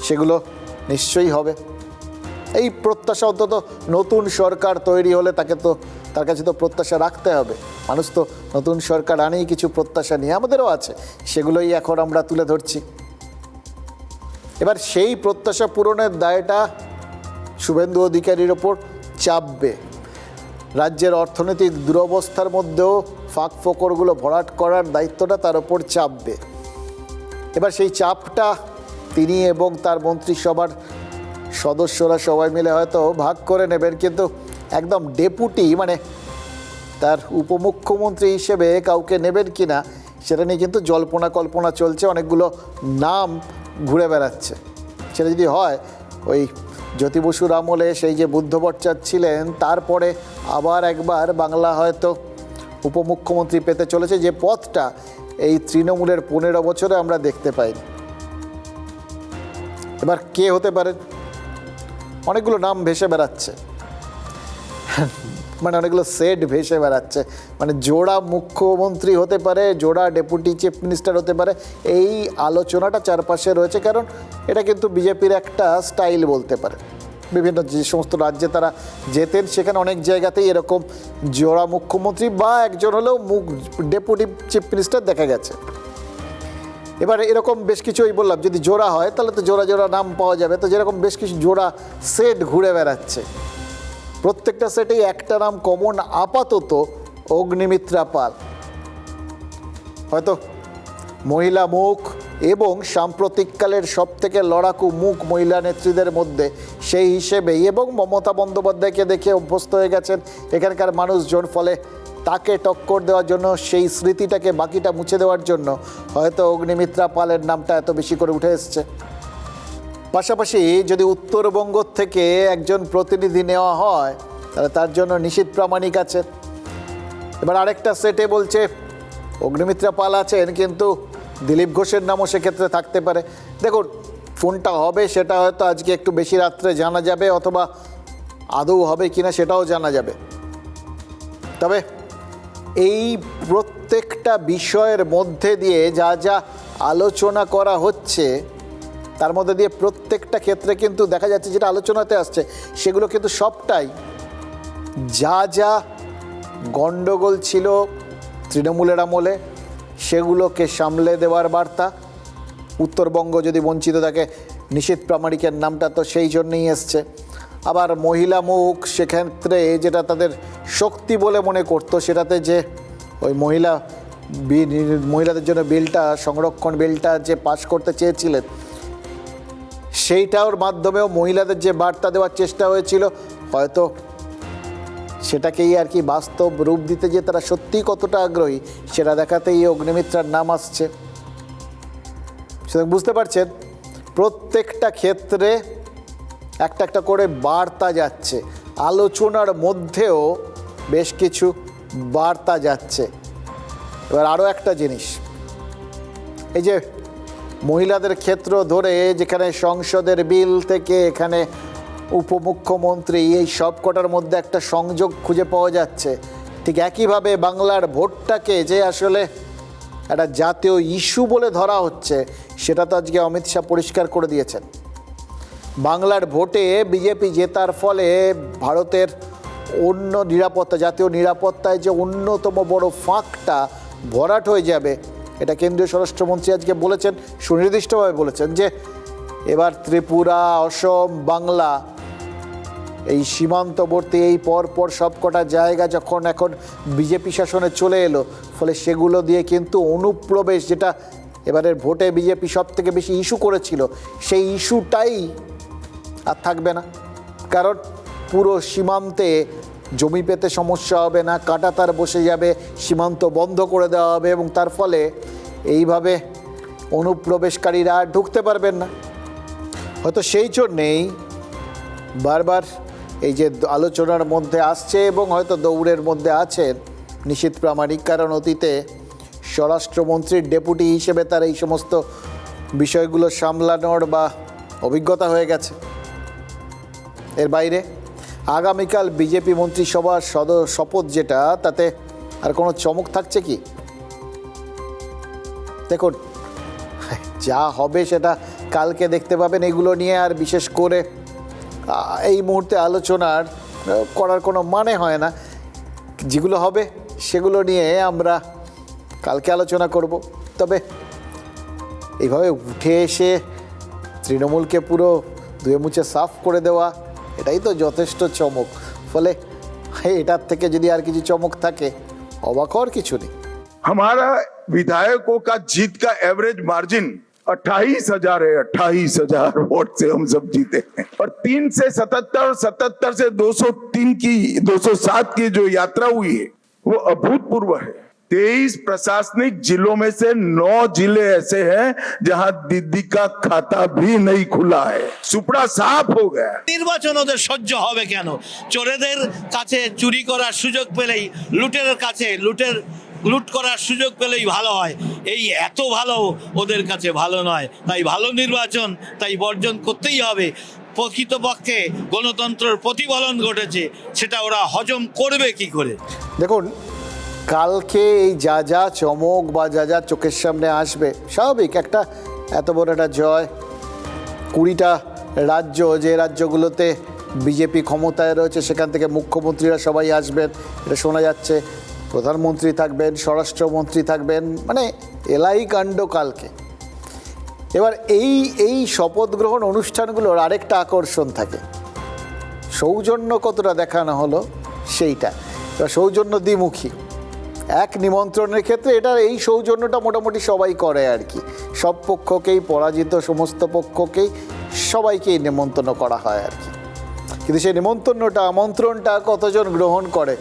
সেগুলো নিশ্চয়ই হবে। এই প্রত্যাশা অন্তত নতুন সরকার তৈরি হলে তার কাছে তো প্রত্যাশা রাখতে হবে। মানুষ তো নতুন সরকার আনেই কিছু প্রত্যাশা নিয়ে, আমাদেরও আছে, সেগুলোই এখন আমরা তুলে ধরছি। এবার সেই প্রত্যাশা পূরণের দায়টা শুভেন্দু অধিকারীর ওপর চাপবে। রাজ্যের অর্থনৈতিক দুরবস্থার মধ্যেও ফাঁক ফোকরগুলো ভরাট করার দায়িত্বটা তার ওপর চাপবে। এবার সেই চাপটা তিনি এবং তার মন্ত্রিসভার সদস্যরা সবাই মিলে হয়তো ভাগ করে নেবেন, কিন্তু একদম ডেপুটি তার উপমুখ্যমন্ত্রী হিসেবে কাউকে নেবেন কিনা সেটা নিয়ে কিন্তু জল্পনা কল্পনা চলছে, অনেকগুলো নাম ঘুরে বেড়াচ্ছে। সেটা যদি হয়, ওই জ্যোতি বসুর আমলে সেই যে বুদ্ধ ভট্টাচার্য ছিলেন, তারপরে আবার একবার বাংলা হয়তো উপমুখ্যমন্ত্রী পেতে চলেছে, যে পথটা এই তৃণমূলের 15 বছরে আমরা দেখতে পাইনি। এবার কে হতে পারেন? অনেকগুলো নাম ভেসে বেড়াচ্ছে, অনেকগুলো সেট ভেসে বেড়াচ্ছে, জোড়া মুখ্যমন্ত্রী হতে পারে, জোড়া ডেপুটি চিফ মিনিস্টার হতে পারে, এই আলোচনাটা চারপাশে রয়েছে। কারণ এটা কিন্তু বিজেপির একটা স্টাইল বলতে পারে। বিভিন্ন যে সমস্ত রাজ্যে তারা যেতেন, সেখানে অনেক জায়গাতেই এরকম জোড়া মুখ্যমন্ত্রী বা একজন হলেও ডেপুটি চিফ মিনিস্টার দেখা গেছে। এবার এরকম বেশ কিছু, ওই বললাম, যদি জোড়া হয় তাহলে তো জোড়া জোড়া নাম পাওয়া যাবে। তো যেরকম বেশ কিছু জোড়া সেট ঘুরে বেড়াচ্ছে, প্রত্যেকটা সেটেই একটা নাম কমন, আপাতত অগ্নিমিত্রা পাল। হয়তো মহিলা মুখ এবং সাম্প্রতিককালের সবথেকে লড়াকু মুখ মহিলা নেত্রীদের মধ্যে সেই হিসেবেই, এবং মমতা বন্দ্যোপাধ্যায়কে দেখে অভ্যস্ত হয়ে গেছেন এখানকার মানুষজন, ফলে তাকে টক্কর দেওয়ার জন্য, সেই স্মৃতিটাকে বাকিটা মুছে দেওয়ার জন্য হয়তো অগ্নিমিত্রা পালের নামটা এত বেশি করে উঠে এসছে। পাশাপাশি যদি উত্তরবঙ্গ থেকে একজন প্রতিনিধি নেওয়া হয়, তাহলে তার জন্য নিশীথ প্রামাণিক আছেন। এবার আরেকটা সেটে বলছে অগ্নিমিত্রা পাল আছেন, কিন্তু দিলীপ ঘোষের নামও সেক্ষেত্রে থাকতে পারে। দেখুন, ফোনটা হবে সেটা হয়তো আজকে একটু বেশি রাত্রে জানা যাবে, অথবা আদৌ হবে কিনা সেটাও জানা যাবে। তবে এই প্রত্যেকটা বিষয়ের মধ্যে দিয়ে যা যা আলোচনা করা হচ্ছে, তার মধ্যে দিয়ে প্রত্যেকটা ক্ষেত্রে কিন্তু দেখা যাচ্ছে যেটা আলোচনাতে আসছে, সেগুলো কিন্তু সবটাই যা যা গণ্ডগোল ছিল তৃণমূলের আমলে, সেগুলোকে সামলে দেওয়ার বার্তা। উত্তরবঙ্গ যদি বঞ্চিত থাকে, নিশীথ প্রামাণিকের নামটা তো সেই জন্যই এসছে। আবার মহিলা মুখ, সেক্ষেত্রে যেটা তাদের শক্তি বলে মনে করতো, সেটাতে যে ওই মহিলাদের জন্য বিলটা, সংরক্ষণ বিলটা যে পাশ করতে চেয়েছিলেন, সেইটার মাধ্যমেও মহিলাদের যে বার্তা দেওয়ার চেষ্টা হয়েছিল, হয়তো সেটাকেই আর কি বাস্তব রূপ দিতে, যে তারা সত্যিই কতটা আগ্রহী সেটা দেখাতেই অগ্নিমিত্রার নাম আসছে। সুতরাং বুঝতে পারছেন, প্রত্যেকটা ক্ষেত্রে একটা একটা করে বার্তা যাচ্ছে, আলোচনার মধ্যেও বেশ কিছু বার্তা যাচ্ছে। এবার আরও একটা জিনিস, এই যে মহিলাদের ক্ষেত্র ধরে, যেখানে সংসদের বিল থেকে এখানে উপমুখ্যমন্ত্রী, এই সব কটার মধ্যে একটা সংযোগ খুঁজে পাওয়া যাচ্ছে। ঠিক একইভাবে বাংলার ভোটটাকে যে আসলে একটা জাতীয় ইস্যু বলে ধরা হচ্ছে, সেটা তো আজকে অমিত শাহ পরিষ্কার করে দিয়েছেন। বাংলার ভোটে বিজেপি জেতার ফলে ভারতের জাতীয় নিরাপত্তায় যে অন্যতম বড় ফাঁকটা ভরাট হয়ে যাবে, এটা কেন্দ্রীয় স্বরাষ্ট্রমন্ত্রী আজকে বলেছেন, সুনির্দিষ্টভাবে বলেছেন যে এবার ত্রিপুরা, অসম, বাংলা, এই সীমান্তবর্তী এই পরপর সবকটা জায়গা যখন এখন বিজেপি শাসনে চলে এলো, ফলে সেগুলো দিয়ে কিন্তু অনুপ্রবেশ, যেটা এবারের ভোটে বিজেপি সব থেকে বেশি ইস্যু করেছিল, সেই ইস্যুটাই আর থাকবে না। কারণ পুরো সীমান্তে জমি পেতে সমস্যা হবে না, কাঁটাতার বসে যাবে, সীমান্ত বন্ধ করে দেওয়া হবে, এবং তার ফলে এইভাবে অনুপ্রবেশকারীরা আর ঢুকতে পারবেন না। হয়তো সেই জন্যেই বারবার এই যে আলোচনার মধ্যে আসছে এবং হয়তো দৌড়ের মধ্যে আছেন নিশীথ প্রামাণিক, কারণ অতীতে স্বরাষ্ট্রমন্ত্রীর ডেপুটি হিসেবে তার এই সমস্ত বিষয়গুলো সামলানোর বা অভিজ্ঞতা হয়ে গেছে। এর বাইরে আগামীকাল বিজেপি মন্ত্রিসভার শপথ যেটা, তাতে আর কোনো চমক থাকছে কি? দেখুন, যা হবে সেটা কালকে দেখতে পাবেন। এগুলো নিয়ে আর বিশেষ করে এই মুহূর্তে আলোচনার করার কোনো মানে হয় না। যেগুলো হবে সেগুলো নিয়ে আমরা কালকে আলোচনা করব। তবে এইভাবে উঠে এসে তৃণমূলকে পুরো ধুয়ে মুছে সাফ করে দেওয়া, এটাই তো যথেষ্ট চমক। ফলে এটার থেকে যদি আর কিছু চমক থাকে, অবাক হওয়ার কিছু নেই। हमारा विधायकों का जीत का एवरेज मार्जिन 28,000 है। 28,000 वोट से हम सब जीते हैं। और 3 से 77 और 77 से 203 की 207 की जो यात्रा हुई है वो अभूतपूर्व है। 23 प्रशासनिक जिलों में से 9 जिले ऐसे हैं जहां दीदी का खाता भी नहीं खुला है। सुपड़ा साफ हो गया। নির্বাচন ওদের সহ্য হবে কেন? চোরেদের কাছে চুরি করার সুযোগ পেলেই, লুটের কাছে লুট করার সুযোগ পেলেই ভালো হয়। এই এত ভালো ওদের কাছে ভালো নয়। তাই ভালো নির্বাচন তাই বর্জন করতেই হবে। প্রকৃতপক্ষে গণতন্ত্রের প্রতিফলন ঘটেছে, সেটা ওরা হজম করবে কি করে? দেখুন, কালকে এই যা যা চমক বা যা যা চোখের সামনে আসবে, স্বাভাবিক একটা এত বড় একটা জয়, 20টা রাজ্য, যে রাজ্যগুলোতে বিজেপি ক্ষমতায় রয়েছে সেখান থেকে মুখ্যমন্ত্রীরা সবাই আসবেন, এটা শোনা যাচ্ছে। প্রধানমন্ত্রী থাকবেন, স্বরাষ্ট্রমন্ত্রী থাকবেন, মানে এলাই কাণ্ড কালকে। এবার এই শপথ গ্রহণ অনুষ্ঠানগুলোর আরেকটা আকর্ষণ থাকে, সৌজন্য কতটা দেখানো হলো সেইটা। এবার সৌজন্য দ্বিমুখী। এক নিমন্ত্রণের ক্ষেত্রে এই সৌজন্যটা মোটামুটি সবাই করে আর কি। সব পক্ষকেই, পরাজিত সমস্ত পক্ষকেই, সবাইকেই নিমন্ত্রণ করা হয় আর কি। কিন্তু সেই আমন্ত্রণটা কতজন গ্রহণ করে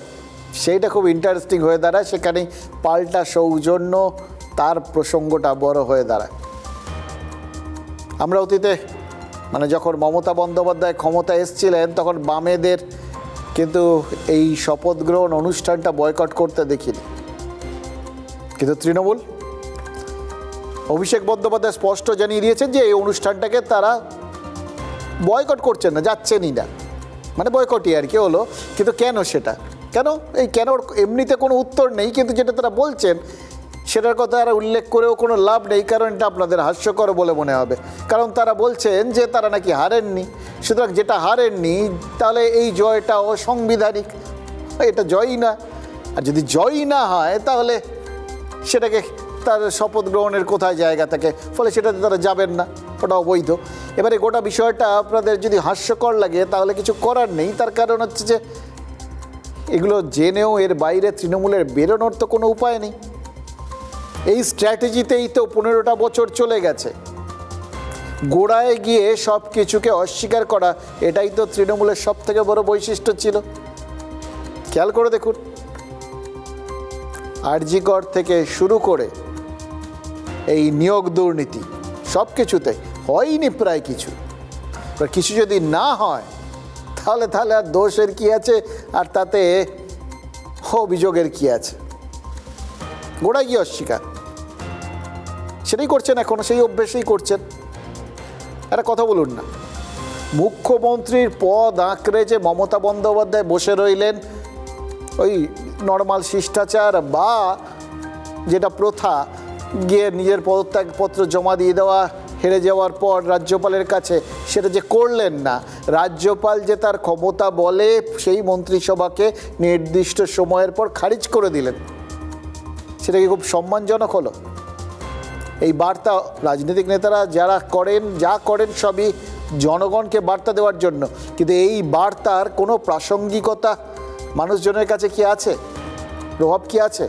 সেইটা খুব ইন্টারেস্টিং হয়ে দাঁড়ায়। সেখানেই পাল্টা সৌজন্য, তার প্রসঙ্গটা বড় হয়ে দাঁড়ায়। আমরা অতীতে যখন মমতা বন্দ্যোপাধ্যায় ক্ষমতা এসেছিলেন, তখন বামেদের কিন্তু এই শপথ গ্রহণ অনুষ্ঠানটা বয়কট করতে দেখিনি। কিন্তু তৃণমূল, অভিষেক বন্দ্যোপাধ্যায় স্পষ্ট জানিয়ে দিয়েছেন যে এই অনুষ্ঠানটাকে তারা বয়কট করছেন না, যাচ্ছেনই না, বয়কটই আর কি হলো। কিন্তু কেন সেটা? কেন এমনিতে কোনো উত্তর নেই, কিন্তু যেটা তারা বলছেন সেটার কথা আর উল্লেখ করেও কোনো লাভ নেই, কারণ এটা আপনাদের হাস্যকর বলে মনে হবে। কারণ তারা বলছেন যে তারা নাকি হারেননি। সুতরাং যেটা হারেননি, তাহলে এই জয়টা অসাংবিধানিক, এটা জয়ই না। আর যদি জয়ই না হয়, তাহলে সেটাকে তার শপথ গ্রহণের কোথায় জায়গা থাকে? ফলে সেটাতে তারা যাবেন না, ওটা অবৈধ। এবারে গোটা বিষয়টা আপনাদের যদি হাস্যকর লাগে, তাহলে কিছু করার নেই। তার কারণ হচ্ছে যে এগুলো জেনেও এর বাইরে তৃণমূলের বেরোনোর তো কোনো উপায় নেই। এই স্ট্র্যাটেজিতেই তো 15টা বছর চলে গেছে। গোড়ায় গিয়ে সব কিছুকে অস্বীকার করা, এটাই তো তৃণমূলের সব থেকে বড় বৈশিষ্ট্য ছিল। খেয়াল করে দেখুন, আরজিকর থেকে শুরু করে এই নিয়োগ দুর্নীতি, সব কিছুতে হয়নি প্রায় কিছু। কিছু যদি না হয়, তাহলে আর দোষের কি আছে, আর তাতে অভিযোগের কি আছে? গোড়ায় গিয়ে অস্বীকার, সেটাই করছেন এখন, সেই অভ্যেসেই করছেন। একটা কথা বলুন না, মুখ্যমন্ত্রীর পদ আঁকড়ে যে মমতা বন্দ্যোপাধ্যায় বসে রইলেন, ওই নর্মাল শিষ্টাচার বা যেটা প্রথা, গিয়ে নিজের পদত্যাগপত্র জমা দিয়ে দেওয়া, হেরে যাওয়ার পর রাজ্যপালের কাছে, সেটা যে করলেন না। রাজ্যপাল যে তার ক্ষমতা বলে সেই মন্ত্রিসভাকে নির্দিষ্ট সময়ের পর খারিজ করে দিলেন, সেটা কি খুব সম্মানজনক হলো? এই বার্তা রাজনৈতিক নেতারা যা করেন সবই জনগণকে বার্তা দেওয়ার জন্য, কিন্তু এই বার্তার কোনো প্রাসঙ্গিকতা মানুষজনের কাছে কি আছে? প্রভাব কি আছে?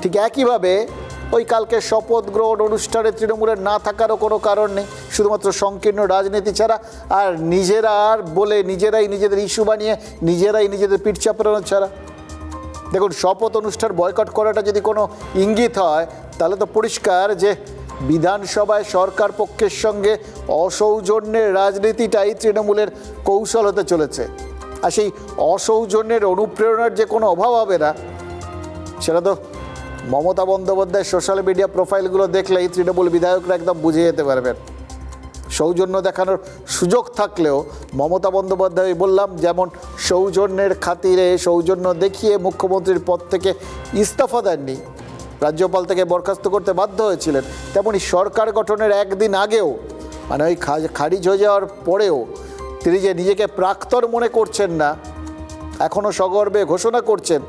ঠিক একইভাবে ওই কালকে শপথ গ্রহণ অনুষ্ঠানে তৃণমূলের না থাকারও কোনো কারণ নেই, শুধুমাত্র সংকীর্ণ রাজনীতি ছাড়া, আর নিজেরাই নিজেদের ইস্যু বানিয়ে নিজেরাই নিজেদের পিঠ চাপড়ানো ছাড়া। দেখুন, শপথ অনুষ্ঠান বয়কট করাটা যদি কোনো ইঙ্গিত হয়, তাহলে তো পরিষ্কার যে বিধানসভায় সরকার পক্ষের সঙ্গে অসৌজন্যের রাজনীতিটাই তৃণমূলের কৌশল হতে চলেছে। আর সেই অসৌজন্যের অনুপ্রেরণার যে কোনো অভাব হবে না, সেটা তো মমতা বন্দ্যোপাধ্যায়ের সোশ্যাল মিডিয়া প্রোফাইলগুলো দেখলেই তৃণমূল বিধায়করা একদম বুঝে যেতে পারবেন। সৌজন্য দেখানোর সুযোগ থাকলেও মমতা বন্দ্যোপাধ্যায় বললাম যেমন সৌজন্যের খাতিরে সৌজন্য দেখিয়ে মুখ্যমন্ত্রীর পদ থেকে ইস্তফা দেননি, রাজ্যপাল থেকে বরখাস্ত করতে বাধ্য হয়েছিলেন, তেমনি সরকার গঠনের একদিন আগেও মানে ওই খারিজ হয়ে যাওয়ার পরেও তিনি যে নিজেকে প্রাক্তন মনে করছেন না, এখনও সগর্বে ঘোষণা করছেন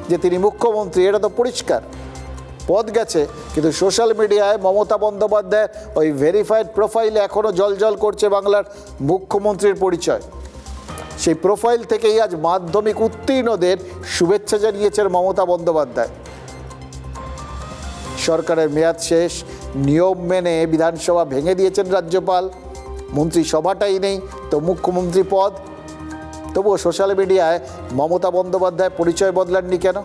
যে তিনি মুখ্যমন্ত্রী, এটা তো পরিষ্কার। পদ গেছে, কিন্তু সোশ্যাল মিডিয়ায় মমতা বন্দ্যোপাধ্যায়ের ওই ভেরিফাইড প্রোফাইলে এখনও জলজল করছে বাংলার মুখ্যমন্ত্রীর পরিচয়। সেই প্রোফাইল থেকেই আজ মাধ্যমিক উত্তীর্ণদের শুভেচ্ছা জানিয়েছেন মমতা বন্দ্যোপাধ্যায়। সরকারের মেয়াদ শেষ, নিয়ম মেনে বিধানসভা ভেঙে দিয়েছেন রাজ্যপাল, মন্ত্রিসভাটাই নেই তো মুখ্যমন্ত্রী পদ। তবুও সোশ্যাল মিডিয়ায় মমতা বন্দ্যোপাধ্যায় পরিচয় বদলাননি কেন?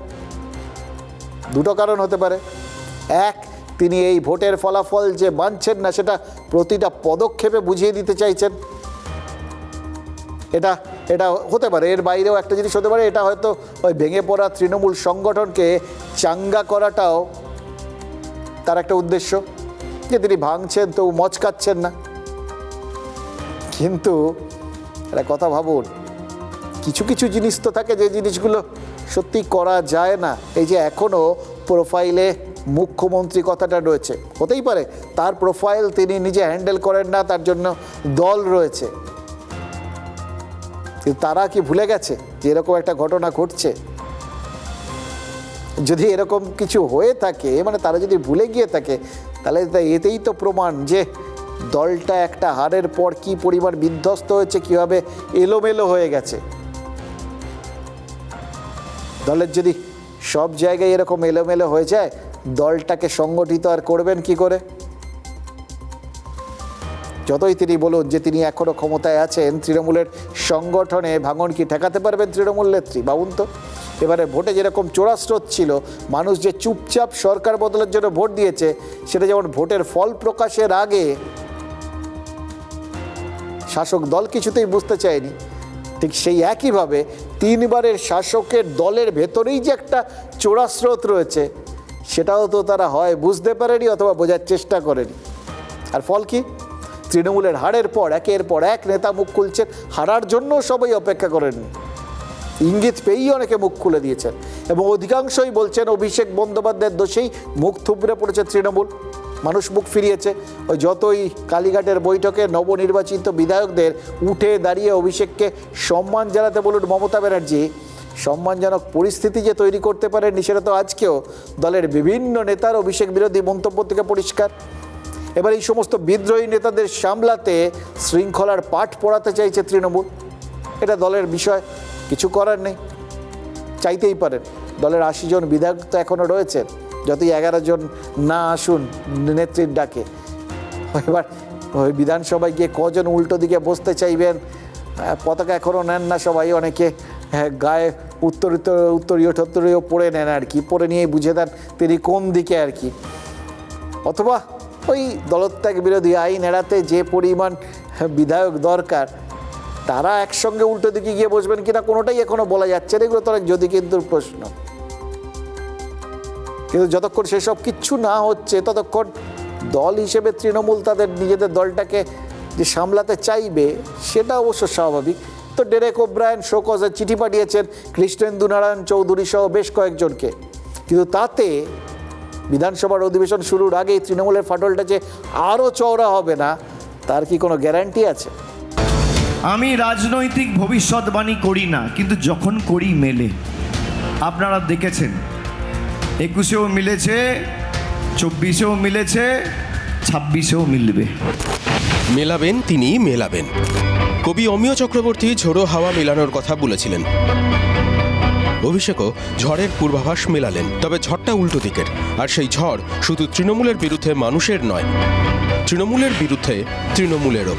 দুটো কারণ হতে পারে। এক, তিনি এই ভোটের ফলাফল যে মানছেন না সেটা প্রতিটা পদক্ষেপে বুঝিয়ে দিতে চাইছেন। এটা হতে পারে। এর বাইরেও একটা জিনিস হতে পারে, এটা হয়তো ওই ভেঙে পড়া তৃণমূল সংগঠনকে চাঙ্গা করাটাও তার একটা উদ্দেশ্য, যে তিনি ভাঙছেন তো মচকাচ্ছেন না। কিন্তু একটা কথা ভাবুন, কিছু কিছু জিনিস তো থাকে যে জিনিসগুলো সত্যি করা যায় না। এই যে এখনও প্রোফাইলে মুখ্যমন্ত্রী কথাটা রয়েছে, হতেই পারে তার প্রোফাইল তিনি নিজে হ্যান্ডেল করেন না, তার জন্য দল রয়েছে। কিন্তু তারা কি ভুলে গেছে যে এরকম একটা ঘটনা ঘটছে? যদি এরকম কিছু হয়ে থাকে, মানে তারা যদি ভুলে গিয়ে থাকে, তাহলে এতেই তো প্রমাণ যে দলটা একটা হারের পর কি পরিমাণ বিধ্বস্ত হয়েছে, কীভাবে এলোমেলো হয়ে গেছে। দলের যদি সব জায়গায় এরকম এলোমেলো হয়ে যায়, দলটাকে সংগঠিত আর করবেন কি করে? যতই তিনি বলুন যে তিনি এখনও ক্ষমতায় আছেন, তৃণমূলের সংগঠনে ভাঙন কি ঠেকাতে পারবেন তৃণমূল নেত্রী? ভাবুন তো, এবারে ভোটে যেরকম চোরাস্রোত ছিল, মানুষ যে চুপচাপ সরকার বদলের জন্য ভোট দিয়েছে, সেটা যেমন ভোটের ফল প্রকাশের আগে শাসক দল কিছুতেই বুঝতে চায়নি, ঠিক সেই একইভাবে তিনবারের শাসকের দলের ভেতরেই যে একটা চোরাস্রোত রয়েছে, সেটাও তো তারা হয় বুঝতে পারেনি অথবা বোঝার চেষ্টা করেনি। আর ফল কি? তৃণমূলের হারের পর একের পর এক নেতা মুখ খুলছেন। হারার জন্য সবাই অপেক্ষা করেননি, ইঙ্গিত পেয়েই অনেকে মুখ খুলে দিয়েছেন, এবং অধিকাংশই বলছেন অভিষেক বন্দ্যোপাধ্যায়ের দোষেই মুখ থুবড়ে পড়েছে তৃণমূল। মানুষ মুখ ফিরিয়েছে। ওই যতই কালীঘাটের বৈঠকে নবনির্বাচিত বিধায়কদের উঠে দাঁড়িয়ে অভিষেককে সম্মান জানাতে বলুন মমতা ব্যানার্জি, সম্মানজনক পরিস্থিতি যে তৈরি করতে পারেননি সেটা তো আজকেও দলের বিভিন্ন নেতার অভিষেক বিরোধী মন্তব্য থেকে পরিষ্কার। এবার এই সমস্ত বিদ্রোহী নেতাদের সামলাতে শৃঙ্খলার পাঠ পড়াতে চাইছে তৃণমূল। এটা দলের বিষয়, কিছু করার নেই, চাইতেই পারেন। দলের 80 জন বিধায়ক তো এখনও রয়েছেন, যতই 11 জন না আসুন নেত্রীর ডাকে। এবার ওই বিধানসভায় গিয়ে কজন উল্টো দিকে বসতে চাইবেন? পতাকা এখনও নেন না সবাই, অনেকে গায়ে উত্তরীয় পরে নেন আর কি, পরে নিয়েই বুঝে দেন তিনি কোন দিকে আর কি। অথবা ওই দলত্যাগ বিরোধী আইন এড়াতে যে পরিমাণ বিধায়ক দরকার, তারা একসঙ্গে উল্টো দিকে গিয়ে বসবেন কিনা কোনোটাই এখনো বলা যাচ্ছে না। এগুলো তো অনেক যদি কিন্তু প্রশ্ন। কিন্তু যতক্ষণ সেসব কিচ্ছু না হচ্ছে, ততক্ষণ দল হিসেবে তৃণমূল তাদের নিজেদের দলটাকে যে সামলাতে চাইবে, সেটা অবশ্য স্বাভাবিক। তো ডেরেক ওব্রায়েন শোকজের চিঠি পাঠিয়েছেন কৃষ্ণেন্দু নারায়ণ চৌধুরী সহ বেশ কয়েকজনকে, কিন্তু তাতে বিধানসভার অধিবেশন শুরুর আগেই তৃণমূলের ফাটলটা যে আরও চওড়া হবে না, তার কি কোনো গ্যারান্টি আছে? আমি রাজনৈতিক ভবিষ্যৎবাণী করি না, কিন্তু যখন করি মেলে। আপনারা দেখেছেন 21-এও মিলেছে, 24-এও মিলেছে, 26-এও মিলবে। মেলাবেন তিনি মেলাবেন। কবি অমিয় চক্রবর্তী ঝোড়ো হাওয়া মেলানোর কথা বলেছিলেন। অভিষেকও ঝড়ের পূর্বাভাস মেলালেন, তবে ঝড়টা উল্টো দিকের। আর সেই ঝড় শুধু তৃণমূলের বিরুদ্ধে মানুষের নয়, তৃণমূলের বিরুদ্ধে তৃণমূলেরও।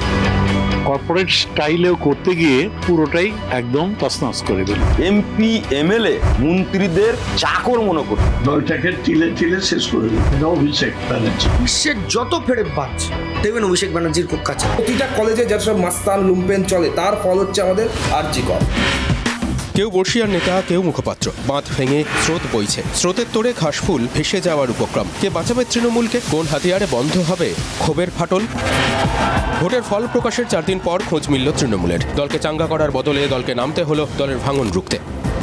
কর্পোরেট স্টাইলেও করতে গিয়ে পুরোটাই একদম তছনছ করে দিল। এমপি এমএলএ মন্ত্রীদের চাকর মনে করত, দলটাকে তিলে তিলে শেষ করে দিল। এটা অভিষেক ব্যানার্জি। বিশ্বের যত ফেরে বাজ দেখবেন অভিষেক ব্যানার্জির খুব কাছে। প্রতিটা কলেজে যারা সব মাস্তান লুম্পেন চলে, তার ফল হচ্ছে আমাদের আরজি কর। কেউ বর্ষিয়ার নেতা, কেউ মুখপাত্র। বাঁধ ভেঙে স্রোত বইছে, স্রোতের তোড়ে ঘাসফুল ভেসে যাওয়ার উপক্রম। কে বাঁচাবে তৃণমূলকে? কোন হাতিয়ারে বন্ধ হবে ক্ষোভের ফাটল? ভোটের ফল প্রকাশের 4 দিন পর খোঁজ মিলল তৃণমূলের। দলকে চাঙ্গা করার বদলে দলকে নামতে হলো দলের ভাঙন রুখতে।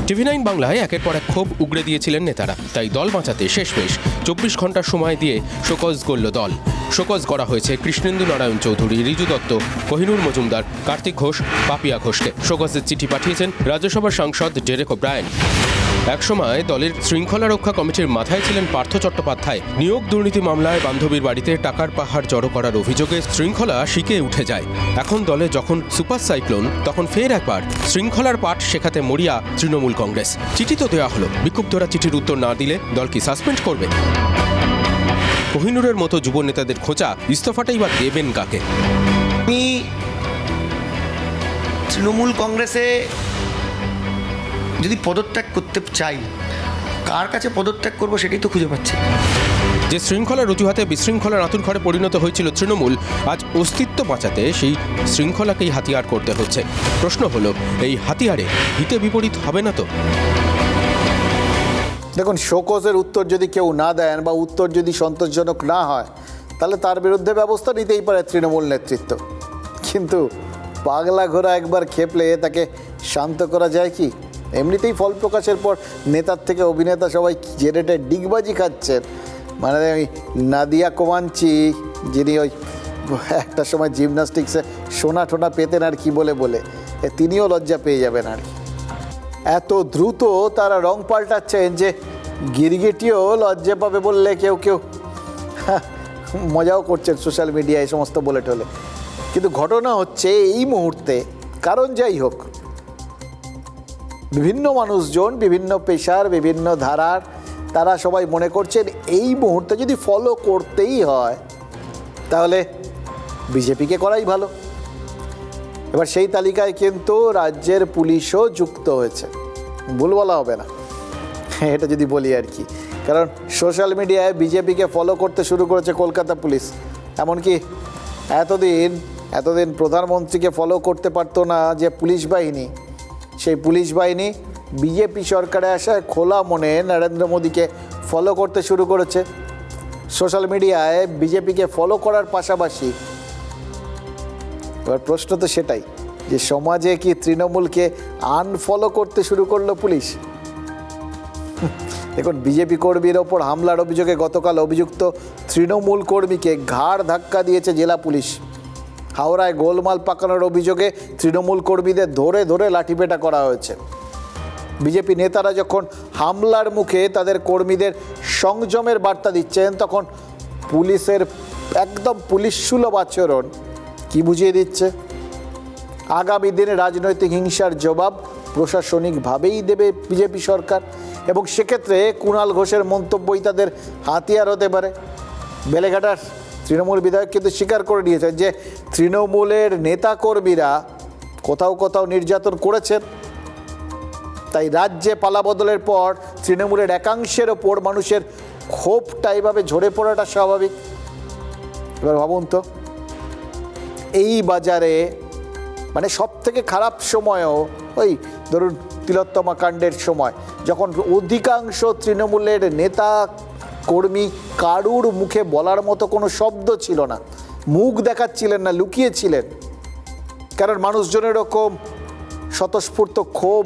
TV9 বাংলায় একের পর এক ক্ষোভ উগড়ে দিয়েছিলেন নেতারা। তাই দল বাঁচাতে শেষমেশ 24 ঘন্টার সময় দিয়ে শোকজ করল দল। শোকজ করা হয়েছে কৃষ্ণেন্দু নারায়ণ চৌধুরী, রিজু দত্ত, কোহিনুর মজুমদার, কার্তিক ঘোষ, পাপিয়া ঘোষকে। শোকজের চিঠি পাঠিয়েছেন রাজ্যসভার সাংসদ ডেরেক ওব্রায়েন। একসময় দলের শৃঙ্খলা রক্ষা কমিটির মাথায় ছিলেন পার্থ চট্টোপাধ্যায়। নিয়োগ দুর্নীতি মামলায় বান্ধবীর বাড়িতে টাকার পাহাড় জড়ো করার অভিযোগে শৃঙ্খলা শিকে উঠে যায়। এখন দলে যখন সুপার সাইক্লোন, তখন ফের একবার শৃঙ্খলার পাঠ শেখাতে মরিয়া তৃণমূল কংগ্রেস। চিঠি তো দেওয়া হলো, বিক্ষুব্ধরা চিঠির উত্তর না দিলে দল কি সাসপেন্ড করবে? কোহিনুরের মতো যুব নেতাদের খোঁচা ইস্তফাটাই বা দেবেন কাকে? আমি তৃণমূল কংগ্রেসে যদি পদত্যাগ করতে চাই, কার কাছে পদত্যাগ করবো সেটাই তো খুঁজে পাচ্ছি। যে শৃঙ্খলার অজুহাতে বিশৃঙ্খলার আতুর ঘরে পরিণত হয়েছিল তৃণমূল, আজ অস্তিত্ব বাঁচাতে সেই শৃঙ্খলাকেই হাতিয়ার করতে হচ্ছে। প্রশ্ন হলো, এই হাতিয়ারে হিতে বিপরীত হবে না তো? দেখুন, শোকজের উত্তর যদি কেউ না দেন বা উত্তর যদি সন্তোষজনক না হয়, তাহলে তার বিরুদ্ধে ব্যবস্থা নিতেই পারে তৃণমূল নেতৃত্ব। কিন্তু পাগলা ঘোড়া একবার খেপলে তাকে শান্ত করা যায় কি? এমনিতেই ফল প্রকাশের পর নেতার থেকে অভিনেতা সবাই যে রেটে ডিগবাজি খাচ্ছেন, মানে ওই নাদিয়া কোমাঞ্চি, যিনি ওই একটা সময় জিমন্যাস্টিক্সে সোনা টোনা পেতেন আর কি বলে বলে, তিনিও লজ্জা পেয়ে যাবেন আর কি। এত দ্রুত তারা রং পাল্টাচ্ছেন যে গিরগিটিও লজ্জা পাবে বললে কেউ কেউ মজাও করছেন সোশ্যাল মিডিয়ায় এই সমস্ত বলে টলে। কিন্তু ঘটনা হচ্ছে এই মুহূর্তে, কারণ যাই হোক, বিভিন্ন মানুষজন, বিভিন্ন পেশার, বিভিন্ন ধারার, তারা সবাই মনে করছেন এই মুহূর্তে যদি ফলো করতেই হয় তাহলে বিজেপিকে করাই ভালো। এবার সেই তালিকায় কিন্তু রাজ্যের পুলিশও যুক্ত হয়েছে, ভুল বলা হবে না এটা যদি বলি আর কি। কারণ সোশ্যাল মিডিয়ায় বিজেপিকে ফলো করতে শুরু করেছে কলকাতা পুলিশ। এমনকি এতদিন প্রধানমন্ত্রীকে ফলো করতে পারতো না যে পুলিশ বাহিনী, সেই পুলিশ বাহিনী বিজেপি সরকারে আসায় খোলা মনে নরেন্দ্র মোদীকে ফলো করতে শুরু করেছে। সোশ্যাল মিডিয়ায় বিজেপিকে ফলো করার পাশাপাশি এবার প্রশ্ন তো সেটাই যে সমাজে কি তৃণমূলকে আনফলো করতে শুরু করলো পুলিশ? দেখুন, বিজেপি কর্মীর ওপর হামলার অভিযোগে গতকাল অভিযুক্ত তৃণমূল কর্মীকে ঘাড় ধাক্কা দিয়েছে জেলা পুলিশ। হাওড়ায় গোলমাল পাকানোর অভিযোগে তৃণমূল কর্মীদের ধরে ধরে লাঠিপেটা করা হয়েছে। বিজেপি নেতারা যখন হামলার মুখে তাদের কর্মীদের সংযমের বার্তা দিচ্ছেন, তখন পুলিশের একদম পুলিশসুলভ আচরণ কি বুঝিয়ে দিচ্ছে? আগামী দিনে রাজনৈতিক হিংসার জবাব প্রশাসনিকভাবেই দেবে বিজেপি সরকার, এবং সেক্ষেত্রে কুণাল ঘোষের মন্তব্যই তাদের হাতিয়ার হতে পারে। বেলেঘাটার তৃণমূল বিধায়ক কিন্তু স্বীকার করে নিয়েছেন যে তৃণমূলের নেতাকর্মীরা কোথাও কোথাও নির্যাতন করেছেন। তাই রাজ্যে পালাবদলের পর তৃণমূলের একাংশের ওপর মানুষের ক্ষোভটা এইভাবে ঝরে পড়াটা স্বাভাবিক। এবার ভাবুন তো, এই বাজারে মানে সব থেকে খারাপ সময়ও ওই ধরুন তিলোত্তমা কাণ্ডের সময়, যখন অধিকাংশ তৃণমূলের নেতা কর্মী কারুর মুখে বলার মতো কোনো শব্দ ছিল না, মুখ দেখাচ্ছিলেন না, লুকিয়েছিলেন, কারণ মানুষজনের এরকম স্বতঃস্ফূর্ত ক্ষোভ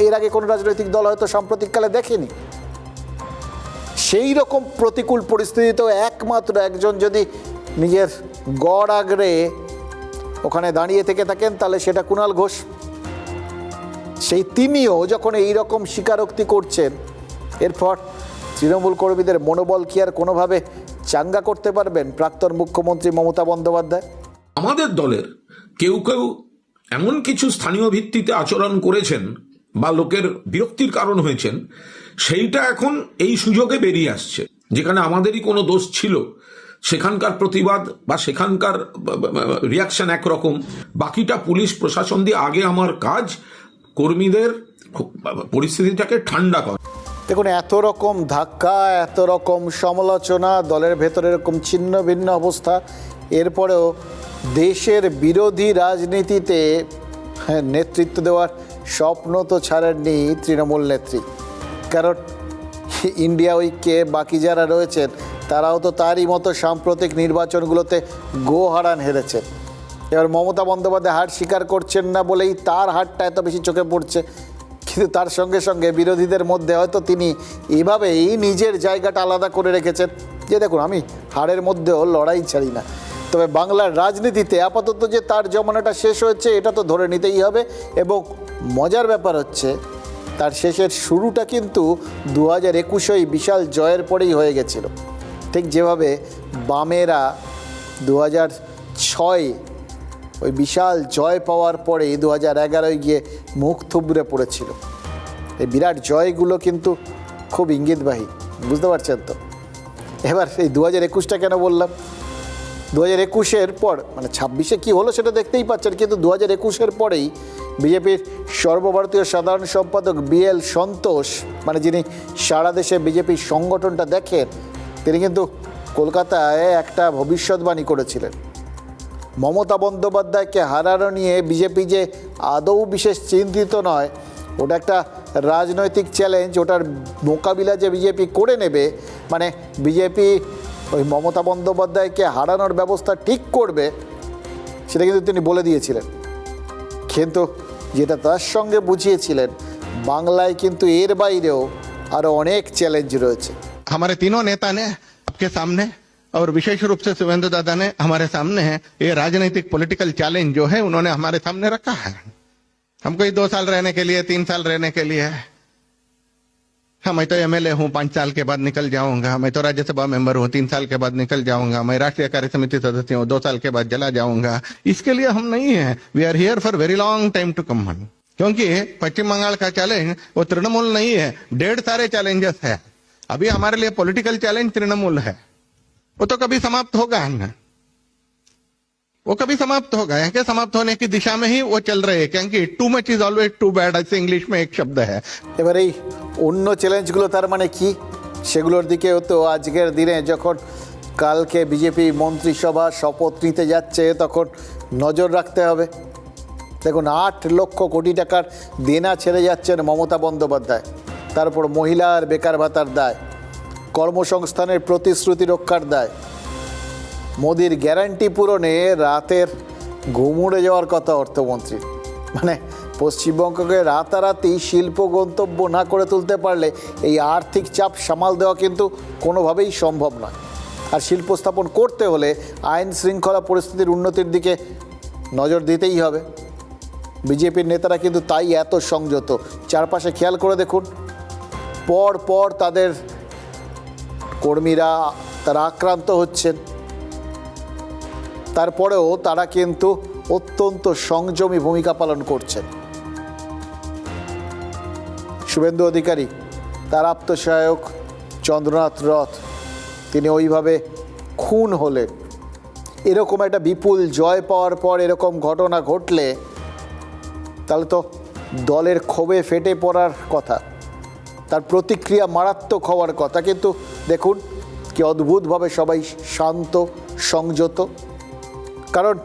এর আগে কোনো রাজনৈতিক দল হয়তো সাম্প্রতিককালে দেখেনি। সেই রকম প্রতিকূল পরিস্থিতিতেও একমাত্র একজন যদি নিজের গড় আগড়ে ওখানে দাঁড়িয়ে থেকে থাকেন, তাহলে সেটা কুণাল ঘোষ। সেই তিনিও যখন এই রকম স্বীকারোক্তি করছেন, এরপর তৃণমূল কর্মীদের মনোবল কি আর কোনোভাবে চাঙ্গা করতে পারবেন প্রাক্তন মুখ্যমন্ত্রী মমতা বন্দ্যোপাধ্যায়? আমাদের দলের কেউ কেউ এমন কিছু স্থানীয় ভিত্তিতে আচরণ করেছেন বা লোকের বিরক্তির কারণ হয়েছেন, সেইটা এখন এই সুযোগে বেরিয়ে আসছে। যেখানে আমাদেরই কোনো দোষ ছিল সেখানকার প্রতিবাদ বা সেখানকার রিয়াকশন একরকম, বাকিটা পুলিশ প্রশাসন দিয়ে আগে আমার কাজ কর্মীদের পরিস্থিতিটাকে ঠান্ডা করা। দেখুন, এত রকম ধাক্কা, এত রকম সমালোচনা, দলের ভেতরে এরকম ছিন্ন ভিন্ন অবস্থা, এরপরেও দেশের বিরোধী রাজনীতিতে নেতৃত্ব দেওয়ার স্বপ্ন তো ছাড়েননি তৃণমূল নেত্রী। কারণ ইন্ডিয়া উইকে বাকি যারা রয়েছেন তারাও তো তারই মতো সাম্প্রতিক নির্বাচনগুলোতে হারান হেরেছেন। এবার মমতা বন্দ্যোপাধ্যায় হার স্বীকার করছেন না বলেই তার হারটা এত বেশি চোখে পড়ছে, কিন্তু তার সঙ্গে সঙ্গে বিরোধীদের মধ্যে হয়তো তিনি এভাবেই নিজের জায়গাটা আলাদা করে রেখেছেন যে দেখুন, আমি হারের মধ্যেও লড়াই ছাড়ি না। তবে বাংলার রাজনীতিতে আপাতত যে তার জমানাটা শেষ হয়েছে এটা তো ধরে নিতেই হবে, এবং মজার ব্যাপার হচ্ছে তার শেষের শুরুটা কিন্তু 2021 বিশাল জয়ের পরেই হয়ে গেছিল। ঠিক যেভাবে বামেরা 2006 ওই বিশাল জয় পাওয়ার পরেই 2011 গিয়ে মুখ থুবড়ে পড়েছিল। এই বিরাট জয়গুলো কিন্তু খুব ইঙ্গিতবাহী, বুঝতে পারছেন তো? এবার এই 2021টা কেন বললাম, 2021-এর পর মানে 26-এ কী হলো সেটা দেখতেই পাচ্ছেন, কিন্তু 2021-এর পরেই বিজেপির সর্বভারতীয় সাধারণ সম্পাদক BL সন্তোষ, মানে যিনি সারা দেশে বিজেপির সংগঠনটা দেখেন, তিনি কিন্তু কলকাতায় একটা ভবিষ্যৎবাণী করেছিলেন। মমতা বন্দ্যোপাধ্যায়কে হারানো নিয়ে বিজেপি যে আদৌ বিশেষ চিন্তিত নয়, ওটা একটা রাজনৈতিক চ্যালেঞ্জ, ওটার মোকাবিলা যে বিজেপি করে নেবে, মানে বিজেপি ওই মমতা বন্দ্যোপাধ্যায়কে হারানোর ব্যবস্থা ঠিক করবে, সেটা কিন্তু তিনি বলে দিয়েছিলেন। কিন্তু যেটা তার সঙ্গে বুঝিয়েছিলেন, বাংলায় কিন্তু এর বাইরেও আরও অনেক চ্যালেঞ্জ রয়েছে। हमारे तीनों नेता ने आपके सामने और विशेष रूप से शुभेंदु दादा ने हमारे सामने है ये राजनीतिक पॉलिटिकल चैलेंज जो है उन्होंने हमारे सामने रखा है। हमको 2 साल रहने के लिए, 3 साल रहने के लिए, मैं तो MLA हूँ, 5 साल के बाद निकल जाऊंगा, मैं तो राज्यसभा मेंबर हूँ, 3 साल के बाद निकल जाऊंगा, मैं राष्ट्रीय कार्य समिति सदस्य हूँ, 2 साल के बाद चला जाऊंगा। इसके लिए हम नहीं है, we are here for very long time to come. क्योंकि पश्चिम बंगाल का चैलेंज वो तृणमूल नहीं है, 1.5 सारे चैलेंजेस है। अभी हमारे लिए पॉलिटिकल चैलेंज तृणमूल है, वो तो कभी समाप्त होगा ना, वो कभी समाप्त होगा, क्या समाप्त होने की दिशा में ही वो चल रहे हैं, क्योंकि too much is always too bad, ऐसे इंग्लिश में एक शब्द है। এবার এই অন্য চ্যালেঞ্জগুলো তার মানে কি, সেগুলোর দিকেও তো আজকের দিনে যখন কালকে বিজেপি মন্ত্রিসভা শপথ নিতে যাচ্ছে তখন নজর রাখতে হবে। দেখুন, 8 লক্ষ কোটি টাকার দেনা ছেড়ে যাচ্ছেন মমতা বন্দ্যোপাধ্যায়, তারপর মহিলার বেকার ভাতার দায়, কর্মসংস্থানের প্রতিশ্রুতি রক্ষার দায়, মোদির গ্যারান্টি পূরণে রাতের ঘুম উড়ে যাওয়ার কথা অর্থমন্ত্রী। মানে পশ্চিমবঙ্গকে রাতারাতি শিল্প গন্তব্য না করে তুলতে পারলে এই আর্থিক চাপ সামাল দেওয়া কিন্তু কোনোভাবেই সম্ভব নয়। আর শিল্প স্থাপন করতে হলে আইন শৃঙ্খলা পরিস্থিতির উন্নতির দিকে নজর দিতেই হবে। বিজেপির নেতারা কিন্তু তাই এত সংযত। চারপাশে খেয়াল করে দেখুন, পর পর তাদের কর্মীরা তারা আক্রান্ত হচ্ছেন, তারপরেও তারা কিন্তু অত্যন্ত সংযমী ভূমিকা পালন করছেন। শুভেন্দু অধিকারী, তার আপ্তসহায়ক চন্দ্রনাথ রথ, তিনি ওইভাবে খুন হলেন। এরকম একটা বিপুল জয় পাওয়ার পর এরকম ঘটনা ঘটলে তাহলে তো দলের ক্ষোভে ফেটে পড়ার কথা, তার প্রতিক্রিয়া মারাত্মক হওয়ার কথা। কিন্তু দেখুন কি অদ্ভুতভাবে সবাই শান্ত সংযত, কারণ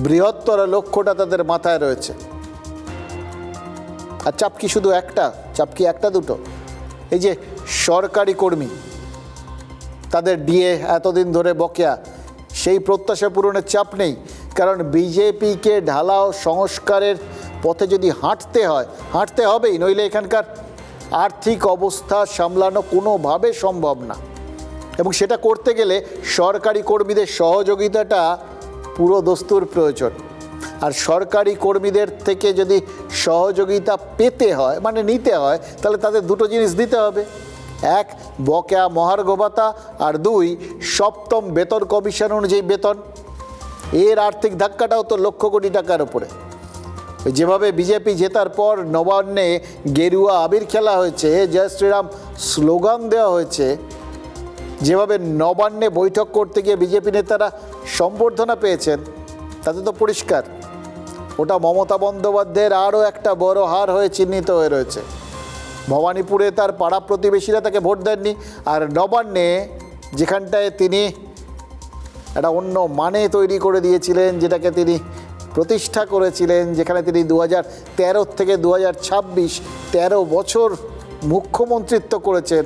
বৃহত্তর লক্ষ্যটা তাদের মাথায় রয়েছে। আর চাপ কি শুধু একটা, চাপ কি একটা দুটো? এই যে সরকারি কর্মী, তাদের ডিএ এতদিন ধরে বকেয়া, সেই প্রত্যাশা পূরণের চাপ নেই, কারণ বিজেপিকে ঢালাও সংস্কারের পথে যদি হাঁটতে হবেই, নইলে এখানকার আর্থিক অবস্থা সামলানো কোনোভাবে সম্ভব না। এবং সেটা করতে গেলে সরকারি কর্মীদের সহযোগিতাটা পুরো দস্তুর প্রয়োজন। আর সরকারি কর্মীদের থেকে যদি সহযোগিতা পেতে হয়, মানে নিতে হয়, তাহলে তাদের দুটো জিনিস দিতে হবে। 1, বকেয়া মহার্ঘ ভাতা, আর 2, 7ম বেতন কমিশন অনুযায়ী বেতন। এর আর্থিক ধাক্কাটাও তো লক্ষ কোটি টাকার উপরে। যেভাবে বিজেপি জেতার পর নবান্নে গেরুয়া আবির খেলা হয়েছে, জয় শ্রীরাম স্লোগান দেওয়া হয়েছে, যেভাবে নবান্নে বৈঠক করতে গিয়ে বিজেপি নেতারা সম্বর্ধনা পেয়েছেন, তাতে তো পরিষ্কার ওটা মমতা বন্দ্যোপাধ্যায়ের আরও একটা বড় হার হয়ে চিহ্নিত হয়ে রয়েছে। ভবানীপুরে তার পাড়া প্রতিবেশীরা তাকে ভোট দেননি, আর নবান্নে যেখানটায় তিনি একটা অন্য মানে তৈরি করে দিয়েছিলেন, যেটাকে তিনি প্রতিষ্ঠা করেছিলেন, যেখানে তিনি 2013 থেকে 2026 13 বছর মুখ্যমন্ত্রিত্ব করেছেন,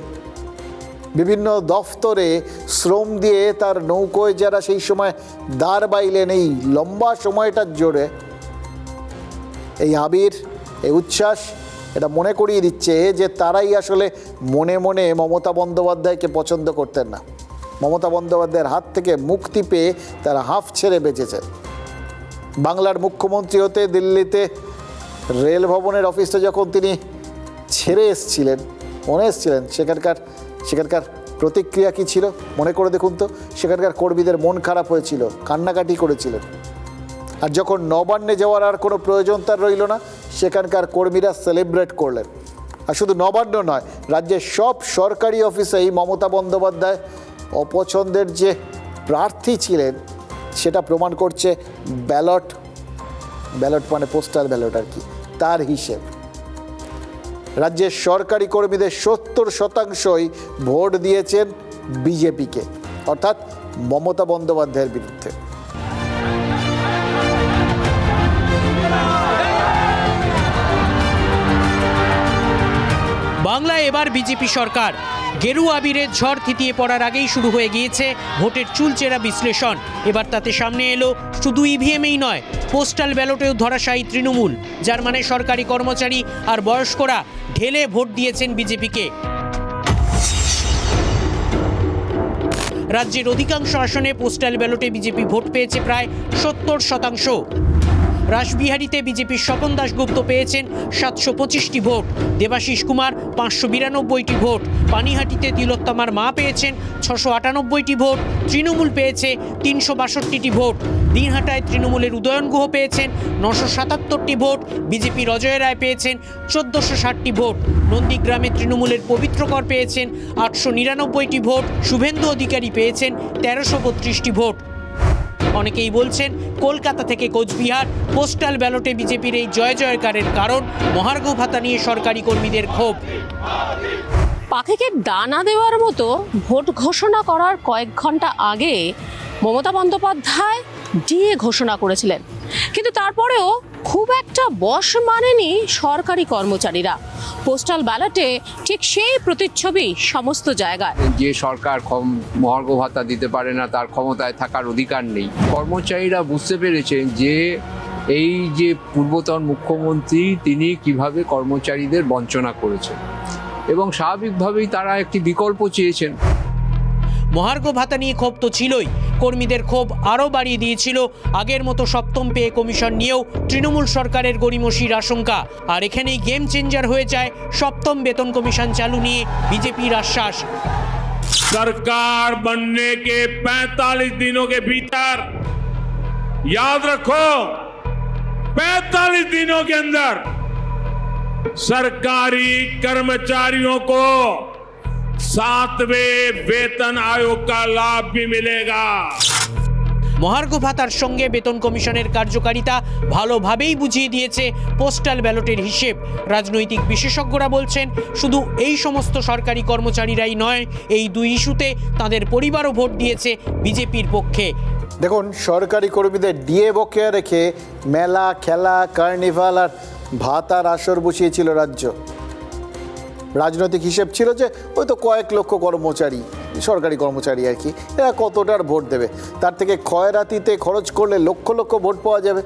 বিভিন্ন দফতরে শ্রম দিয়ে তার নৌকোয় যারা সেই সময় দাঁড় বাইলেন এই লম্বা সময়টার জোরে, এই আবির, এই উচ্ছ্বাস এটা মনে করিয়ে দিচ্ছে যে তারাই আসলে মনে মনে মমতা বন্দ্যোপাধ্যায়কে পছন্দ করতেন না। মমতা বন্দ্যোপাধ্যায়ের হাত থেকে মুক্তি পেয়ে তারা হাঁফ ছেড়ে বেঁচেছেন। বাংলার মুখ্যমন্ত্রী হতে দিল্লিতে রেল ভবনের অফিসটা যখন তিনি ছেড়ে এসছিলেন, সেখানকার প্রতিক্রিয়া কী ছিল মনে করে দেখুন তো। সেখানকার কর্মীদের মন খারাপ হয়েছিল, কান্নাকাটি করেছিলেন। আর যখন নবান্নে যাওয়ার আর কোনো প্রয়োজন তার রইল না, সেখানকার কর্মীরা সেলিব্রেট করলেন। আর শুধু নবান্ন নয়, রাজ্যের সব সরকারি অফিসেই মমতা বন্দ্যোপাধ্যায় অপছন্দের যে প্রার্থী ছিলেন সেটা প্রমাণ করছে ব্যালট মানে পোস্টাল ব্যালট আর কি, তার হিসেব। রাজ্যের সরকারি কর্মীদের 70% ভোট দিয়েছেন বিজেপিকে, অর্থাৎ মমতা বন্দ্যোপাধ্যায়ের বিরুদ্ধে। বাংলায় এবার বিজেপি সরকার। গেরুয়া আবিরের ঝড় থিতিয়ে পড়ার আগেই শুরু হয়ে গিয়েছে ভোটের চুলচেরা বিশ্লেষণ। এবার তাতে সামনে এলো শুধু ইভিএমেই নয়, পোস্টাল ব্যালটেও ধরাশায়ী তৃণমূল, যার মানে সরকারি কর্মচারী আর বয়স্করা ঢেলে ভোট দিয়েছেন বিজেপিকে। রাজ্যের অধিকাংশ আসনে পোস্টাল ব্যালটে বিজেপি ভোট পেয়েছে প্রায় 70%। রাসবিহারীতে বিজেপির স্বপন দাশগুপ্ত পেয়েছেন 725টি ভোট, দেবাশিস কুমার 592টি ভোট, পানিহাটিতে তিলোত্তমার মা পেয়েছেন 698টি ভোট, তৃণমূল পেয়েছে 362টি ভোট, দিনহাটায় তৃণমূলের উদয়ন গুহ পেয়েছেন 977টি ভোট, বিজেপির অজয় রায় পেয়েছেন 1460টি ভোট, নন্দীগ্রামে তৃণমূলের পবিত্রকর পেয়েছেন 899টি ভোট, শুভেন্দু অধিকারী পেয়েছেন 1332টি ভোট। অনেকেই বলছেন কলকাতা থেকে কোচবিহার পোস্টাল ব্যালটে বিজেপির এই জয় জয়কারের কারণ মহার্ঘ ভাতা নিয়ে সরকারি কর্মীদের ক্ষোভ। পাখিকে দানা দেওয়ার মতো ভোট ঘোষণা করার কয়েক ঘন্টা আগে মমতা বন্দ্যোপাধ্যায় ডিএ ঘোষণা করেছিলেন, কিন্তু তারপরেও খুব একটা বশ মানেনি সরকারি কর্মচারীরা। পোস্টাল ব্যালটে ঠিক সেই প্রতিচ্ছবি সমস্ত জায়গায়। যে সরকার মহার্ঘ ভাতা দিতে পারে না, তার ক্ষমতায় থাকার অধিকার নেই। কর্মচারীরা বুঝতে পেরেছেন যে এই যে পূর্বতন মুখ্যমন্ত্রী তিনি কিভাবে কর্মচারীদের বঞ্চনা করেছেন, এবং স্বাভাবিকভাবেই তারা একটি বিকল্প চেয়েছেন। মহার্ঘ ভাতা নিয়ে ক্ষোভ তো ছিলই, কর্মীদের ক্ষোভ আরও বাড়িয়ে দিয়েছিল আগের মতো সপ্তম পে কমিশন নিয়েও তৃণমূল সরকারের গড়িমসির আশঙ্কা। আর এখানেই গেম চেঞ্জার হয়ে যায় সপ্তম বেতন কমিশন চালু নিয়ে বিজেপির আশ্বাস। सरकार बनने के 45 दिनों के भीतर, याद रखो 45 दिनों के अंदर सरकारी कर्मचारियों को 7वें वेतन आयोग का लाभ भी मिलेगा। মহার্ঘ ভাতার সঙ্গে বেতন কমিশনের কার্যকারিতা ভালোভাবেই বুঝিয়ে দিয়েছে পোস্টাল ব্যালটের হিসেব। রাজনৈতিক বিশেষজ্ঞরা বলছেন শুধু এই সমস্ত সরকারি কর্মচারীরাই নয়, এই দুই ইস্যুতে তাদের পরিবারও ভোট দিয়েছে বিজেপির পক্ষে। দেখুন, সরকারি কর্মীদের ডিএ বকেয়া রেখে মেলা, খেলা, কার্নিভাল আর ভাতার আসর বসিয়েছিল রাজ্য। রাজনৈতিক হিসেব ছিল যে ওই তো কয়েক লক্ষ কর্মচারী, সরকারি কর্মচারী আর কি, এরা কতটার ভোট দেবে, তার থেকে খয়রাতিতে খরচ করলে লক্ষ লক্ষ ভোট পাওয়া যাবে।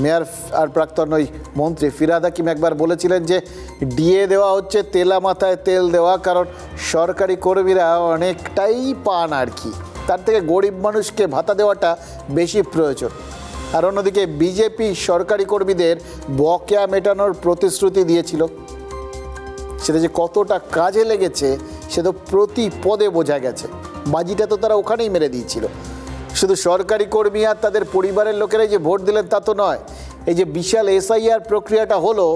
মেয়র আর প্রাক্তন ওই মন্ত্রী ফিরহাদ হাকিম একবার বলেছিলেন যে ডিএ দেওয়া হচ্ছে তেলা মাথায় তেল দেওয়া, কারণ সরকারি কর্মীরা অনেকটাই পান আর কি, তার থেকে গরিব মানুষকে ভাতা দেওয়াটা বেশি প্রয়োজন। আর অন্যদিকে বিজেপি সরকারি কর্মীদের বকেয়া মেটানোর প্রতিশ্রুতি দিয়েছিল, সেটা যে কতটা কাজে লেগেছে সে তো প্রতি পদে বোঝা গেছে। বাজিটা তো তারা ওখানেই মেরে দিয়েছিল। শুধু সরকারি কর্মী আর তাদের পরিবারের লোকেরাই যে ভোট দিলেন তা তো নয়, এই যে বিশাল এসআইআর প্রক্রিয়াটা হলো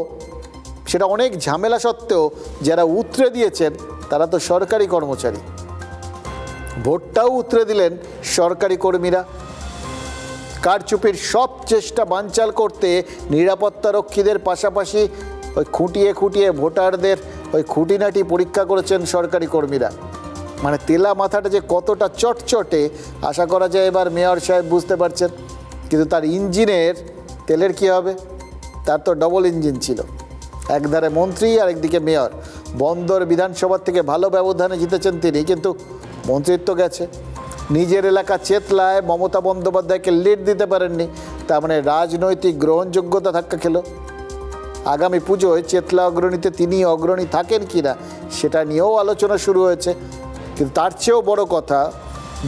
সেটা অনেক ঝামেলা সত্ত্বেও যারা উতরে দিয়েছেন তারা তো সরকারি কর্মচারী, ভোটটাও উতরে দিলেন সরকারি কর্মীরা। কারচুপির সব চেষ্টা বানচাল করতে নিরাপত্তারক্ষীদের পাশাপাশি ওই খুঁটিয়ে খুঁটিয়ে ভোটারদের ওই খুঁটিনাটি পরীক্ষা করেছেন সরকারি কর্মীরা। মানে তেলা মাথাটা যে কতটা চটচটে আশা করা যায় এবার মেয়র সাহেব বুঝতে পারছেন। কিন্তু তার ইঞ্জিনের তেলের কি হবে? তার তো ডবল ইঞ্জিন ছিল, একধারে মন্ত্রী আর একদিকে মেয়র। বন্দর বিধানসভা থেকে ভালো ব্যবধানে জিতেছেন তিনি, কিন্তু মন্ত্রিত্ব গেছে। নিজের এলাকা চেতলায় মমতা বন্দ্যোপাধ্যায়কে লিড দিতে পারেননি, তার মানে রাজনৈতিক গ্রহণযোগ্যতা ধাক্কা খেল। আগামী পুজোয় চেতলা অগ্রণীতে তিনি অগ্রণী থাকেন কিনা সেটা নিয়েও আলোচনা শুরু হয়েছে। কিন্তু তার চেয়েও বড় কথা,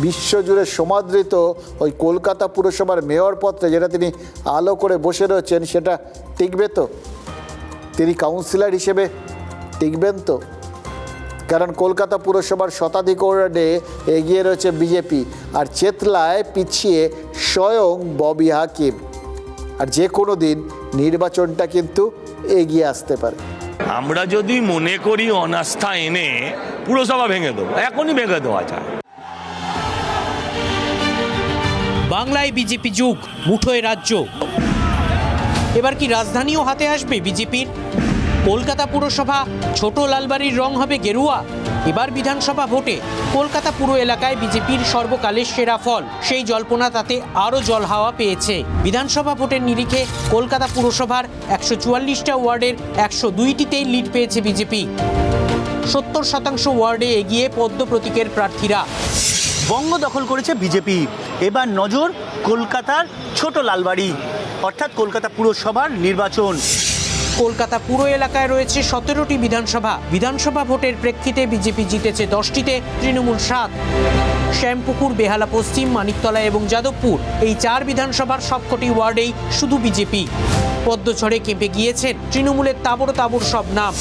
বিশ্বজুড়ে সমাদৃত ওই কলকাতা পুরসভার মেয়র পত্রে যেটা তিনি আলো করে বসে রয়েছেন সেটা টিকবে তো? তিনি কাউন্সিলর হিসেবে টিকবেন তো? কারণ কলকাতা পুরসভার শতাধিক ওয়ার্ডে এগিয়ে রয়েছে বিজেপি, আর চেতলায় পিছিয়ে স্বয়ং ববি হাকিম। আর যে কোনো দিন নির্বাচনটা কিন্তু এগিয়ে আসতে পারে। আমরা যদি মনে করি অনাস্থা এনে পুরসভা ভেঙে দেবো, এখনই ভেঙে দেওয়া যায়। বাংলায় বিজেপি যুগ, মুঠোয় রাজ্য। এবার কি রাজধানীও হাতে আসবে বিজেপির? কলকাতা পুরসভা ছোট লালবাড়ির রং হবে গেরুয়া। এবার বিধানসভা ভোটে কলকাতা পুরো এলাকায় বিজেপির সর্বকালের সেরা ফল, সেই জল্পনা তাতে আরও জল হাওয়া পেয়েছে। বিধানসভা ভোটের নিরিখে কলকাতা পুরসভার 144টা ওয়ার্ডের 102টিতেই লিড পেয়েছে বিজেপি। 70% ওয়ার্ডে এগিয়ে পদ্ম প্রতীকের প্রার্থীরা। বঙ্গ দখল করেছে বিজেপি। এবার নজর কলকাতার ছোট লালবাড়ি, অর্থাৎ কলকাতা পুরসভার নির্বাচন। কলকাতা পুরো এলাকায় রয়েছে 17টি বিধানসভা। বিধানসভা ভোটের প্রেক্ষিতে বিজেপি জিতেছে 10টিতে, তৃণমূল 7। শ্যামপুকুর, বেহালা পশ্চিম, মানিকতলা এবং যাদবপুর, এই 4 বিধানসভার সবকটি ওয়ার্ডেই শুধু বিজেপি। পদ্মঝড়ে কেঁপে গিয়েছেন তৃণমূলের তাবড় তাবড় সব নাম।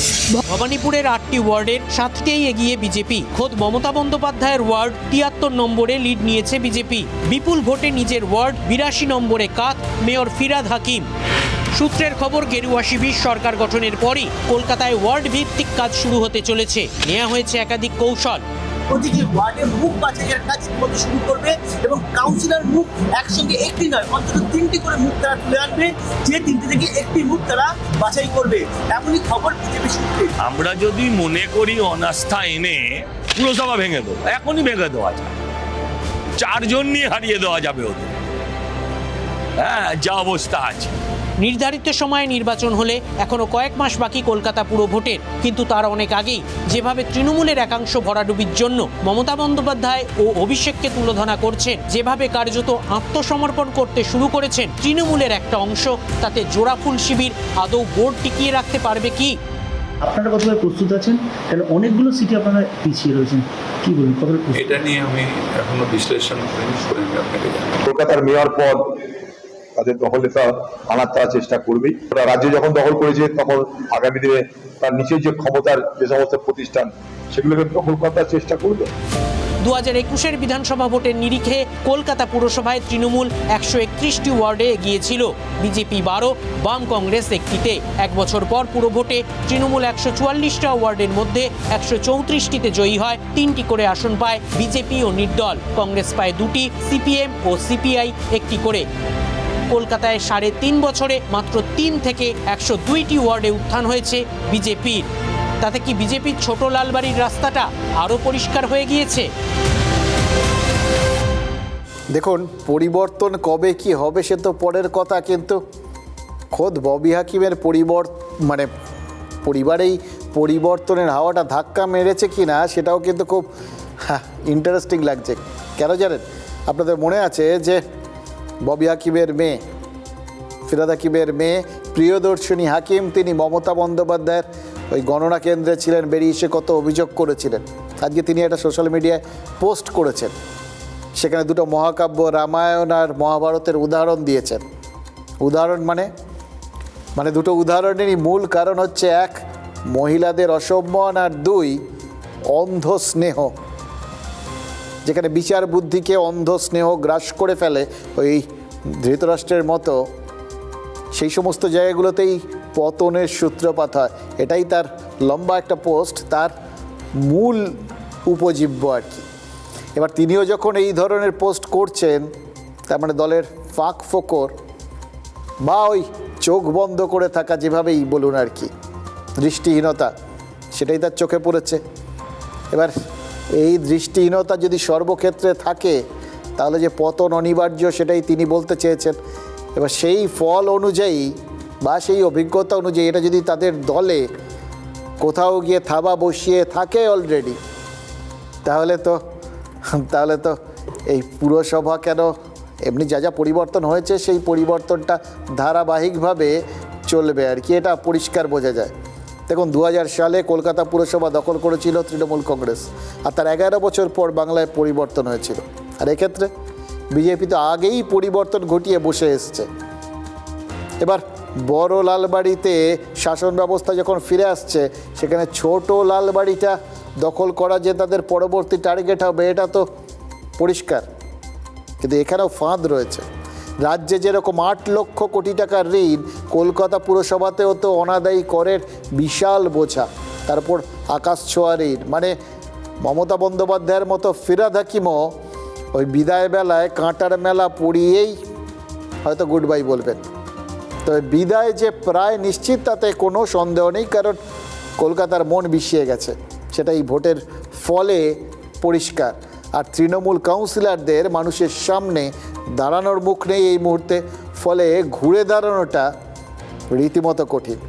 ভবানীপুরের 8টি ওয়ার্ডের 7টিতেই এগিয়ে বিজেপি। খোদ মমতা বন্দ্যোপাধ্যায়ের ওয়ার্ড 73 নম্বরে লিড নিয়েছে বিজেপি। বিপুল ভোটে নিজের ওয়ার্ড 82 নম্বরে কাত মেয়র ফিরহাদ হাকিম। সূত্রের খবর, গেরুয়া শিবির সরকার গঠনের পরই কলকাতায় ওয়ার্ড ভিত্তিক কাজ শুরু হতে চলেছে। নেওয়া হয়েছে একাধিক কৌশল। প্রতিটি ওয়ার্ডে মুখ বাছাইয়ের কাজ করতে শুরু করবে এবং কাউন্সিলর মুখ একসঙ্গে একটি নয়, অন্তত 3টি করে মুখ তারা তুলে আনবে, যে 3টি থেকে একটি মুখ তারা বাছাই করবে, এমনই খবর বিজেপি সূত্রে। আমরা যদি মনে করি অনাস্থা এনে পুরসভা ভেঙে দেবো, এখনই ভেঙে দেওয়া যায়। 4 জন নিয়ে হারিয়ে দেওয়া যাবে ওদের। হ্যাঁ, যা অবস্থা আছে। নির্ধারিত সময়ে নির্বাচন হলে এখনো কয়েক মাস বাকি কলকাতা পুরো ভোটের, কিন্তু তার অনেক আগেই যেভাবে তৃণমূলের একাংশ ভরাডুবির জন্য মমতা বন্দ্যোপাধ্যায় ও অভিষেককে তুলোধনা করছেন, যেভাবে কার্যত আত্মসমর্পণ করতে শুরু করেছেন তৃণমূলের একটা অংশ, তাতে জোড়াফুল শিবির আদৌ বোর্ড টিকিয়ে রাখতে পারবে কি? আপনারা কতটা প্রস্তুত আছেন? কারণ অনেকগুলো সিটি আপনারা পিছিয়ে রয়েছেন, কি বলুন? এটা নিয়ে আমি এখনো বিশ্লেষণ করিনি, আপনাকে জানাবো। কলকাতার মেয়র পদ তাদের দখলে আনার তারা চেষ্টা করবেই। রাজ্যে যখন দখল করেছে তখন আগামী দিনে তার নিচে যে ক্ষমতার যে সমস্ত প্রতিষ্ঠান সেগুলোকে দখল করার চেষ্টা করবে। 2021-এর বিধানসভা ভোটের নিরিখে কলকাতা পুরসভায় তৃণমূল 131টি ওয়ার্ডে এগিয়েছিল, বিজেপি 12, বাম কংগ্রেস 1টিতে। 1 বছর পর পুরো ভোটে তৃণমূল 144টা ওয়ার্ডের মধ্যে 134টিতে জয়ী হয়, 3টি করে আসন পায় বিজেপি ও নির্দল। কংগ্রেস পায় 2টি, সিপিএম ও সিপিআই 1টি করে। কলকাতায় 3.5 বছরে মাত্র 3 থেকে 102টি ওয়ার্ডে উত্থান হয়েছে বিজেপির। তাতে কি বিজেপির ছোট লালবাড়ির রাস্তাটা আরও পরিষ্কার হয়ে গিয়েছে? দেখুন, পরিবর্তন কবে কি হবে সে তো পরের কথা, কিন্তু খোদ ববি হাকিমের পরিবারেই পরিবর্তনের হাওয়াটা ধাক্কা মেরেছে কি না সেটাও কিন্তু খুব ইন্টারেস্টিং লাগছে। কেন জানেন? আপনাদের মনে আছে যে ববি হাকিমের মেয়ে, ফিরহাদ হাকিমের মেয়ে প্রিয়দর্শিনী হাকিম, তিনি মমতা বন্দ্যোপাধ্যায়ের ওই গণনা কেন্দ্রে ছিলেন, বেরিয়ে এসে কত অভিযোগ করেছিলেন। আজকে তিনি একটা সোশ্যাল মিডিয়ায় পোস্ট করেছেন, সেখানে দুটো মহাকাব্য রামায়ণ আর মহাভারতের উদাহরণ দিয়েছেন। উদাহরণ মানে দুটো উদাহরণেরই মূল কারণ হচ্ছে 1, মহিলাদের অসম্মান, আর 2, অন্ধ স্নেহ। যেখানে বিচার বুদ্ধিকে অন্ধ স্নেহ গ্রাস করে ফেলে ওই ধৃতরাষ্ট্রের মতো, সেই সমস্ত জায়গাগুলোতেই পতনের সূত্রপাত হয়। এটাই তার লম্বা একটা পোস্ট, তার মূল উপজীব্য আর কি। এবার তিনিও যখন এই ধরনের পোস্ট করছেন, তার মানে দলের ফাঁক ফোকর বা ওই চোখ বন্ধ করে থাকা, যেভাবেই বলুন আর কি, দৃষ্টিহীনতা, সেটাই তার চোখে পড়েছে। এবার এই দৃষ্টিহীনতা যদি সর্বক্ষেত্রে থাকে, তাহলে যে পতন অনিবার্য সেটাই তিনি বলতে চেয়েছেন। এবার সেই ফল অনুযায়ী বা সেই অভিজ্ঞতা অনুযায়ী এটা যদি তাদের দলে কোথাও গিয়ে থাবা বসিয়ে থাকে অলরেডি, তাহলে তো এই পুরসভা কেন, এমনি যা যা পরিবর্তন হয়েছে সেই পরিবর্তনটা ধারাবাহিকভাবে চলবে আর কি, এটা পরিষ্কার বোঝা যায়। দেখুন 2000 সালে কলকাতা পুরসভা দখল করেছিল তৃণমূল কংগ্রেস, আর তার 11 বছর পর বাংলায় পরিবর্তন হয়েছিল। আর এক্ষেত্রে বিজেপি তো আগেই পরিবর্তন ঘটিয়ে বসে এসছে। এবার বড় লালবাড়িতে শাসন ব্যবস্থা যখন ফিরে আসছে, সেখানে ছোট লালবাড়িটা দখল করা যে তাদের পরবর্তী টার্গেট হবে, এটা তো পরিষ্কার। কিন্তু এখানেও ফাঁদ রয়েছে। রাজ্যে যেরকম 8 লক্ষ কোটি টাকার ঋণ, কলকাতা পুরসভাতেও তো অনাদায়ী করের বিশাল বোঝা, তারপর আকাশ ছোঁয়া ঋণ। মানে মমতা বন্দ্যোপাধ্যায়ের মতো ফিরাদ হাকিমও ওই বিদায় বেলায় কাঁটার মেলা পড়িয়েই হয়তো গুড বাই বলবেন। তবে বিদায় যে প্রায় নিশ্চিত তাতে কোনো সন্দেহ নেই, কারণ কলকাতার মন বিষিয়ে গেছে, সেটা এই ভোটের ফলে পরিষ্কার। আর তৃণমূল কাউন্সিলরদের মানুষের সামনে দাঁড়ানোর মুখ নেই এই মুহূর্তে, ফলে ঘুরে দাঁড়ানোটা রীতিমতো কঠিন।